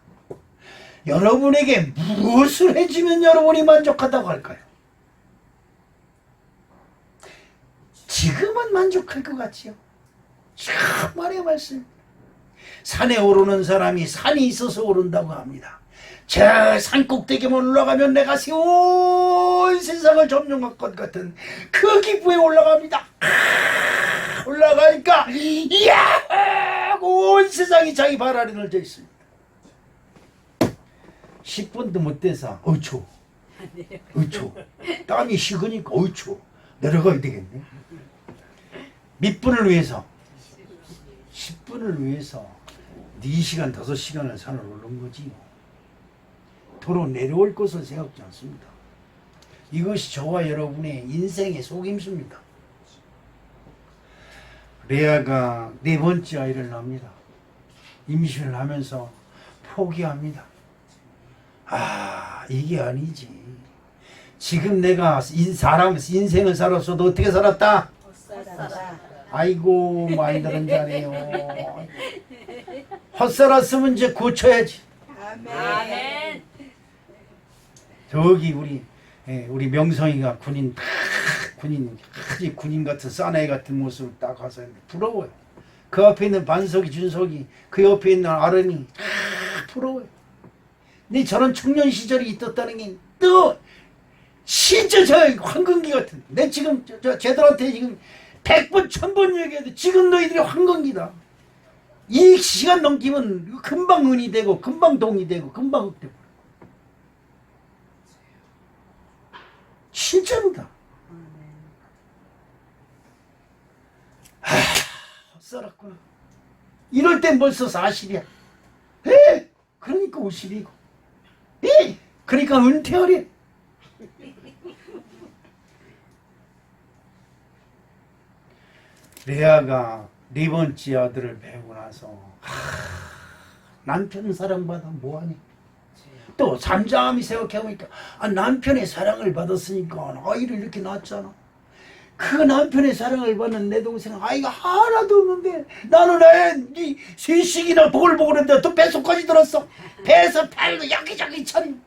여러분에게 무엇을 해주면 여러분이 만족하다고 할까요? 지금은 만족할 것 같지요? 정말의 말씀. 산에 오르는 사람이 산이 있어서 오른다고 합니다. 저 산꼭대기만 올라가면 내가 온 세상을 점령할 것 같은 그 기쁨에 올라갑니다. 올라가니까 이야, 온 세상이 자기 발 아래 널져 있습니다. 10분도 못 돼서 어이초 땀이 식으니까 어이초 내려가야 되겠네. 몇 분을 위해서? 10분을 위해서 4시간 5시간을 산을 오른 거지. 도로 내려올 것을 생각지 않습니다. 이것이 저와 여러분의 인생의 속임수입니다. 레아가 네 번째 아이를 낳습니다. 임신을 하면서 포기합니다. 아, 이게 아니지. 지금 내가 사람 인생을 살았어도 어떻게 살았다? 아이고, 많이 들은 자네요. 헛살았으면 이제 고쳐야지. 아멘. 저기 우리 명성이가 군인 아주 군인 같은 사나이 같은 모습을 딱 가서 부러워요. 그 앞에 있는 반석이 준석이 그 옆에 있는 아름이 부러워요. 근데 저런 청년 시절이 있었다는 게 또 진짜 저 황금기 같은. 내 지금 저 쟤들한테 지금 100번 1000번 얘기해도 지금 너희들이 황금기다. 이 시간 넘기면 금방 은이 되고 금방 동이 되고 금방 흑되고. 진짜입니다. 헛살았구나. 이럴 땐 벌써 40이야. 그러니까 50이고. 그러니까 은퇴하래. 레아가 네 번째 아들을 배우고 나서 남편 사랑받아 뭐하니? 또 잠잠히 생각해보니까 남편의 사랑을 받았으니까 아이를 이렇게 낳았잖아. 그 남편의 사랑을 받는 내 동생은 아이가 하나도 없는데 나는 애 세식이나 보글보글한데 또 뱃속까지 들었어. 배에서 팔도 여기저기 차림.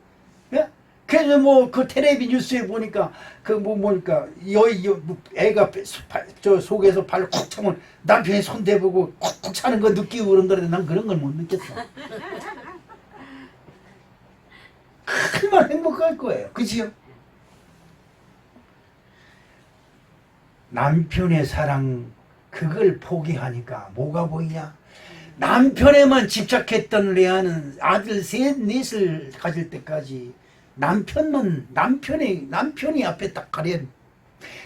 예? 그래서 뭐 그 텔레비 뉴스에 보니까 그 뭐니까 애가 저 속에서 발을 쿡 차면 남편이 손 대보고 쿡쿡 차는 거 느끼고 그런다는데 난 그런 걸 못 느꼈어. 얼마나 행복할 거예요. 그치요? 남편의 사랑 그걸 포기하니까 뭐가 보이냐? 남편에만 집착했던 레아는 아들 셋 넷을 가질 때까지 남편이 앞에 딱 가려,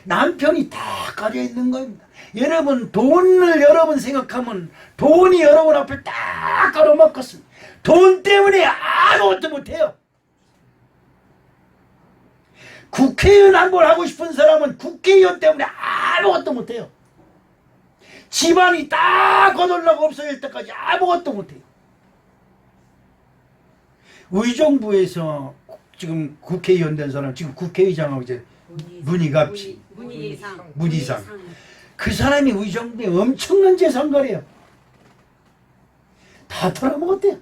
남편이 다 가려 있는 겁니다. 여러분 돈을 여러분 생각하면 돈이 여러분 앞에 딱 가로막혔습니다. 돈 때문에 아무것도 못해요. 국회의원 한 번 하고 싶은 사람은 국회의원 때문에 아무것도 못해요. 집안이 딱 거덜나고 없어질 때까지 아무것도 못해요. 의정부에서 지금 국회의원 된 사람, 지금 국회의장하고 이제 문희상. 그 사람이 의정부에 엄청난 재산가래요. 다 털어먹었대요.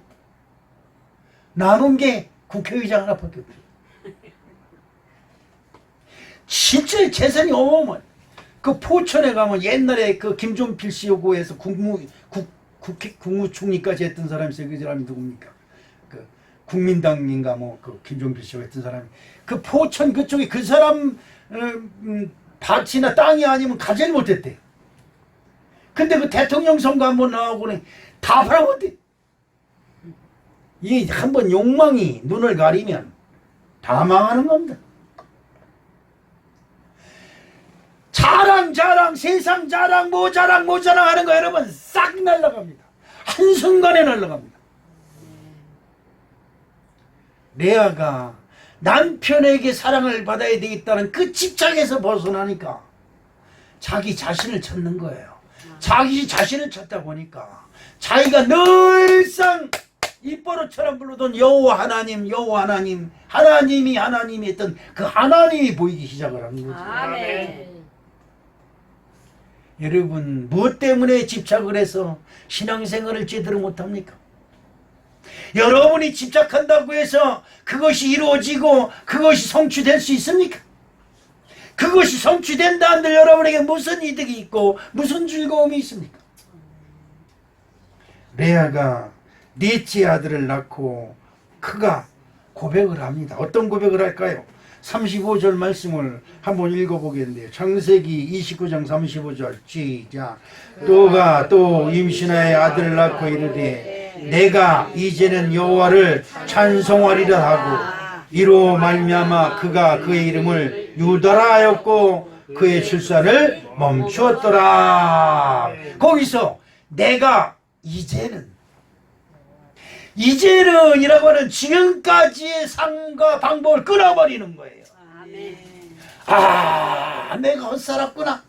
남은 게 국회의장 하나밖에 없어요. 진짜 재산이 어마어마해. 그 포천에 가면 옛날에 그 김종필 씨 요구해서 국무총리까지 했던 사람이 있어요. 그 사람이 누굽니까? 그 국민당인가 뭐 그 김종필 씨가 했던 사람이 그 포천 그쪽에 그 사람 밭이나 땅이 아니면 가지를 못했대. 근데 그 대통령 선거 한번 나오고는 다 팔아먹었대. 이 한번 욕망이 눈을 가리면 다 망하는 겁니다. 자랑 세상 자랑 뭐 자랑 하는 거 여러분 싹 날라갑니다. 한순간에 날라갑니다. 레아가 남편에게 사랑을 받아야 되겠다는 그 집착에서 벗어나니까 자기 자신을 찾는 거예요. 자기 자신을 찾다 보니까 자기가 늘상 입버릇처럼 부르던 여호와 하나님 하나님이 했던 그 하나님이 보이기 시작을 하는 거죠. 아멘. 여러분 무엇 때문에 집착을 해서 신앙생활을 제대로 못합니까? 여러분이 집착한다고 해서 그것이 이루어지고 그것이 성취될 수 있습니까? 그것이 성취된다 한들 여러분에게 무슨 이득이 있고 무슨 즐거움이 있습니까? 레아가 넷째 아들을 낳고 그가 고백을 합니다. 어떤 고백을 할까요? 35절 말씀을 한번 읽어보겠는데요. 창세기 29장 35절 시작. 또가 또 임신하여 아들을 낳고 이르되 내가 이제는 여호와를 찬송하리라 하고 이로 말미암아 그가 그의 이름을 유다라 하였고 그의 출산을 멈추었더라. 거기서 내가 이제는이라고 하는 지금까지의 삶과 방법을 끊어버리는 거예요. 내가 헛살았구나.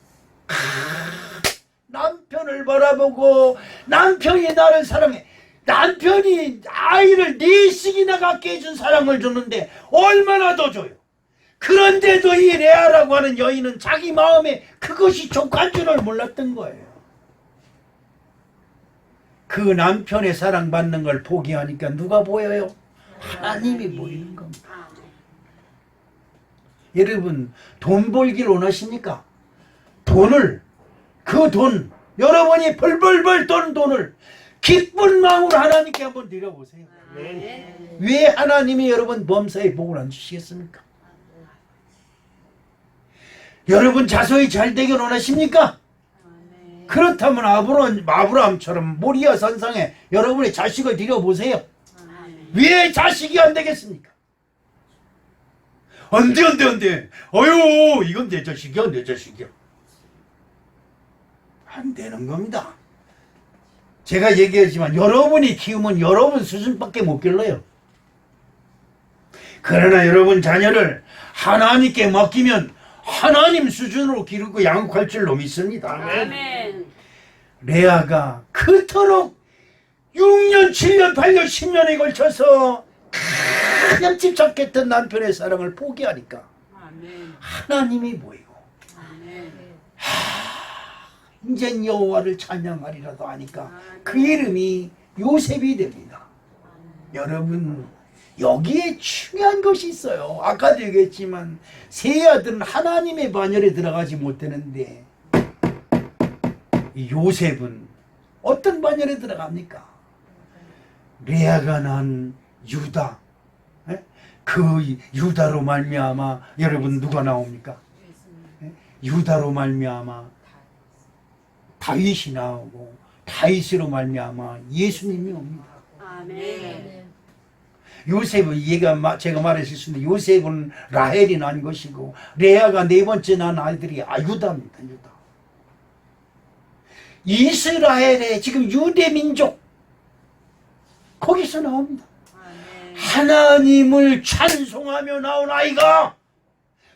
남편 남편을 바라보고 남편이 나를 사랑해. 남편이 아이를 4씩이나 갖게 해준 사랑을 줬는데 얼마나 더 줘요. 그런데도 이 레아라고 하는 여인은 자기 마음에 그것이 족한 줄을 몰랐던 거예요. 그 남편의 사랑받는 걸 포기하니까 누가 보여요? 하나님이 보이는 겁니다. 여러분, 돈 벌길 원하십니까? 그 돈, 여러분이 벌벌벌 떠는 돈을 기쁜 마음으로 하나님께 한번 드려보세요. 왜 하나님이 여러분 범사에 복을 안 주시겠습니까? 여러분 자손이 잘 되길 원하십니까? 그렇다면 아브라함처럼 모리아 산상에 여러분의 자식을 드려보세요. 왜 자식이 안 되겠습니까? 안 돼. 어휴, 이건 내 자식이야. 안 되는 겁니다. 제가 얘기했지만 여러분이 키우면 여러분 수준밖에 못 길러요. 그러나 여러분 자녀를 하나님께 맡기면 하나님 수준으로 기르고 양육할 줄로 믿습니다. 아멘. 레아가 그토록 6년, 7년, 8년, 10년에 걸쳐서 그냥 집착했던 남편의 사랑을 포기하니까 아멘. 하나님이 보이고 아멘. 인젠 여호와를 찬양하리라도 하니까 그 이름이 요셉이 됩니다. 여러분, 여기에 중요한 것이 있어요. 아까도 얘기했지만 세 아들은 하나님의 반열에 들어가지 못하는데 이 요셉은 어떤 반열에 들어갑니까? 레아가 낳은 유다, 그 유다로 말미암아 여러분 누가 나옵니까? 유다로 말미암아 다윗이 나오고 다윗으로 말미암아 예수님이 옵니다. 아멘. 요셉은 제가 말했었는데 요셉은 라헬이 낳은 것이고 레아가 네 번째 낳은 아이들이 유다입니다. 유다. 이스라엘의 지금 유대 민족 거기서 나옵니다. 아멘. 하나님을 찬송하며 나온 아이가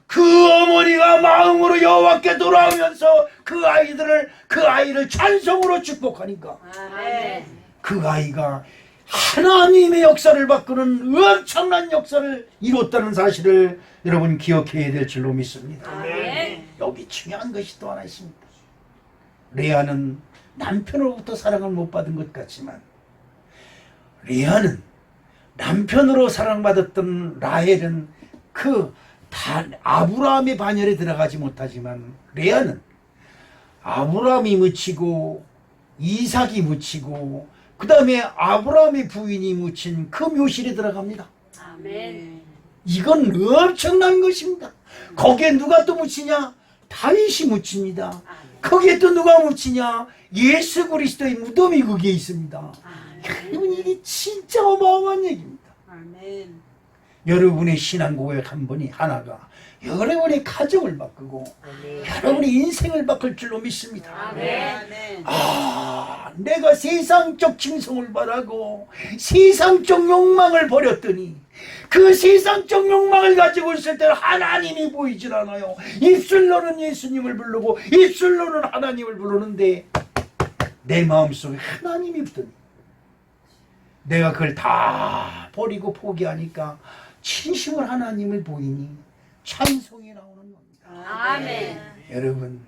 그 어머니가 마음으로 여호와께 돌아오면서 그 아이를 찬송으로 축복하니까 아멘. 그 아이가 하나님의 역사를 바꾸는 엄청난 역사를 이뤘다는 사실을 여러분 기억해야 될 줄로 믿습니다. 아멘. 여기 중요한 것이 또 하나 있습니다. 레아는 남편으로부터 사랑을 못 받은 것 같지만 레아는 남편으로 사랑받았던 라헬은 아브라함의 반열에 들어가지 못하지만 레아는 아브라함이 묻히고 이삭이 묻히고 그 다음에 아브라함의 부인이 묻힌 그 묘실에 들어갑니다. 아멘. 이건 엄청난 것입니다. 거기에 누가 또 묻히냐? 다윗이 묻힙니다. 거기에 또 누가 묻히냐? 예수 그리스도의 무덤이 거기에 있습니다. 여러분, 이게 진짜 어마어마한 얘기입니다. 아멘. 여러분의 신앙 고백 한 번이 하나가 여러분의 가정을 바꾸고 여러분의 인생을 바꿀 줄로 믿습니다. 아멘. 내가 세상적 칭송을 바라고 세상적 욕망을 버렸더니 그 세상적 욕망을 가지고 있을 때는 하나님이 보이질 않아요. 입술로는 예수님을 부르고 입술로는 하나님을 부르는데 내 마음속에 하나님이 없더니 내가 그걸 다 버리고 포기하니까 진심을 하나님을 보이니 찬송이 나오는 겁니다. 아멘. 여러분,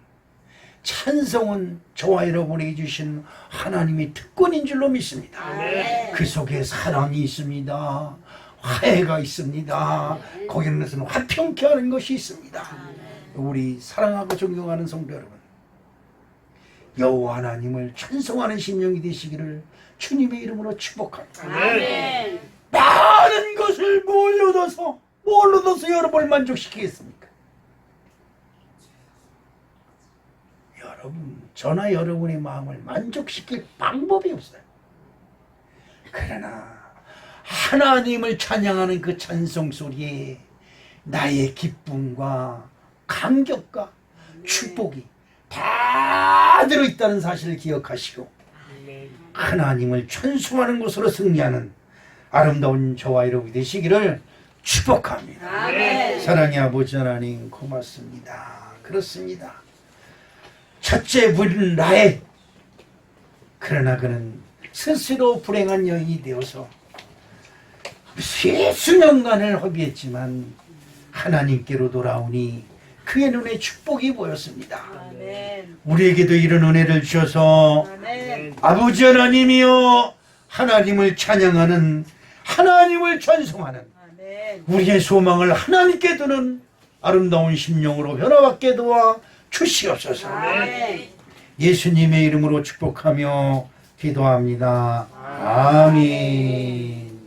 찬송은 저와 여러분에게 주신 하나님의 특권인 줄로 믿습니다. 아멘. 그 속에 사랑이 있습니다. 화해가 있습니다. 거기는 화평케 하는 것이 있습니다. 우리 사랑하고 존경하는 성도 여러분, 여호와 하나님을 찬송하는 심령이 되시기를 주님의 이름으로 축복합니다. 아멘. 많은 것을 뭘 얻어서 여러분을 만족시키겠습니까? 여러분, 저나 여러분의 마음을 만족시킬 방법이 없어요. 그러나 하나님을 찬양하는 그 찬송 소리에 나의 기쁨과 감격과 축복이 다 들어있다는 사실을 기억하시고 하나님을 찬송하는 것으로 승리하는 아름다운 저와 여러분이 되시기를 축복합니다. 아멘. 사랑의 아버지 하나님 고맙습니다. 그렇습니다. 첫째 부인 라헬, 그러나 그는 스스로 불행한 여인이 되어서 수년간을 허비했지만 하나님께로 돌아오니 그의 눈에 축복이 보였습니다. 아멘. 우리에게도 이런 은혜를 주셔서 아멘. 아버지 하나님이여 하나님을 찬양하는 하나님을 찬송하는 아멘. 우리의 소망을 하나님께 두는 아름다운 심령으로 변화받게 도와 주시옵소서. 아멘. 예수님의 이름으로 축복하며 기도합니다. 아멘.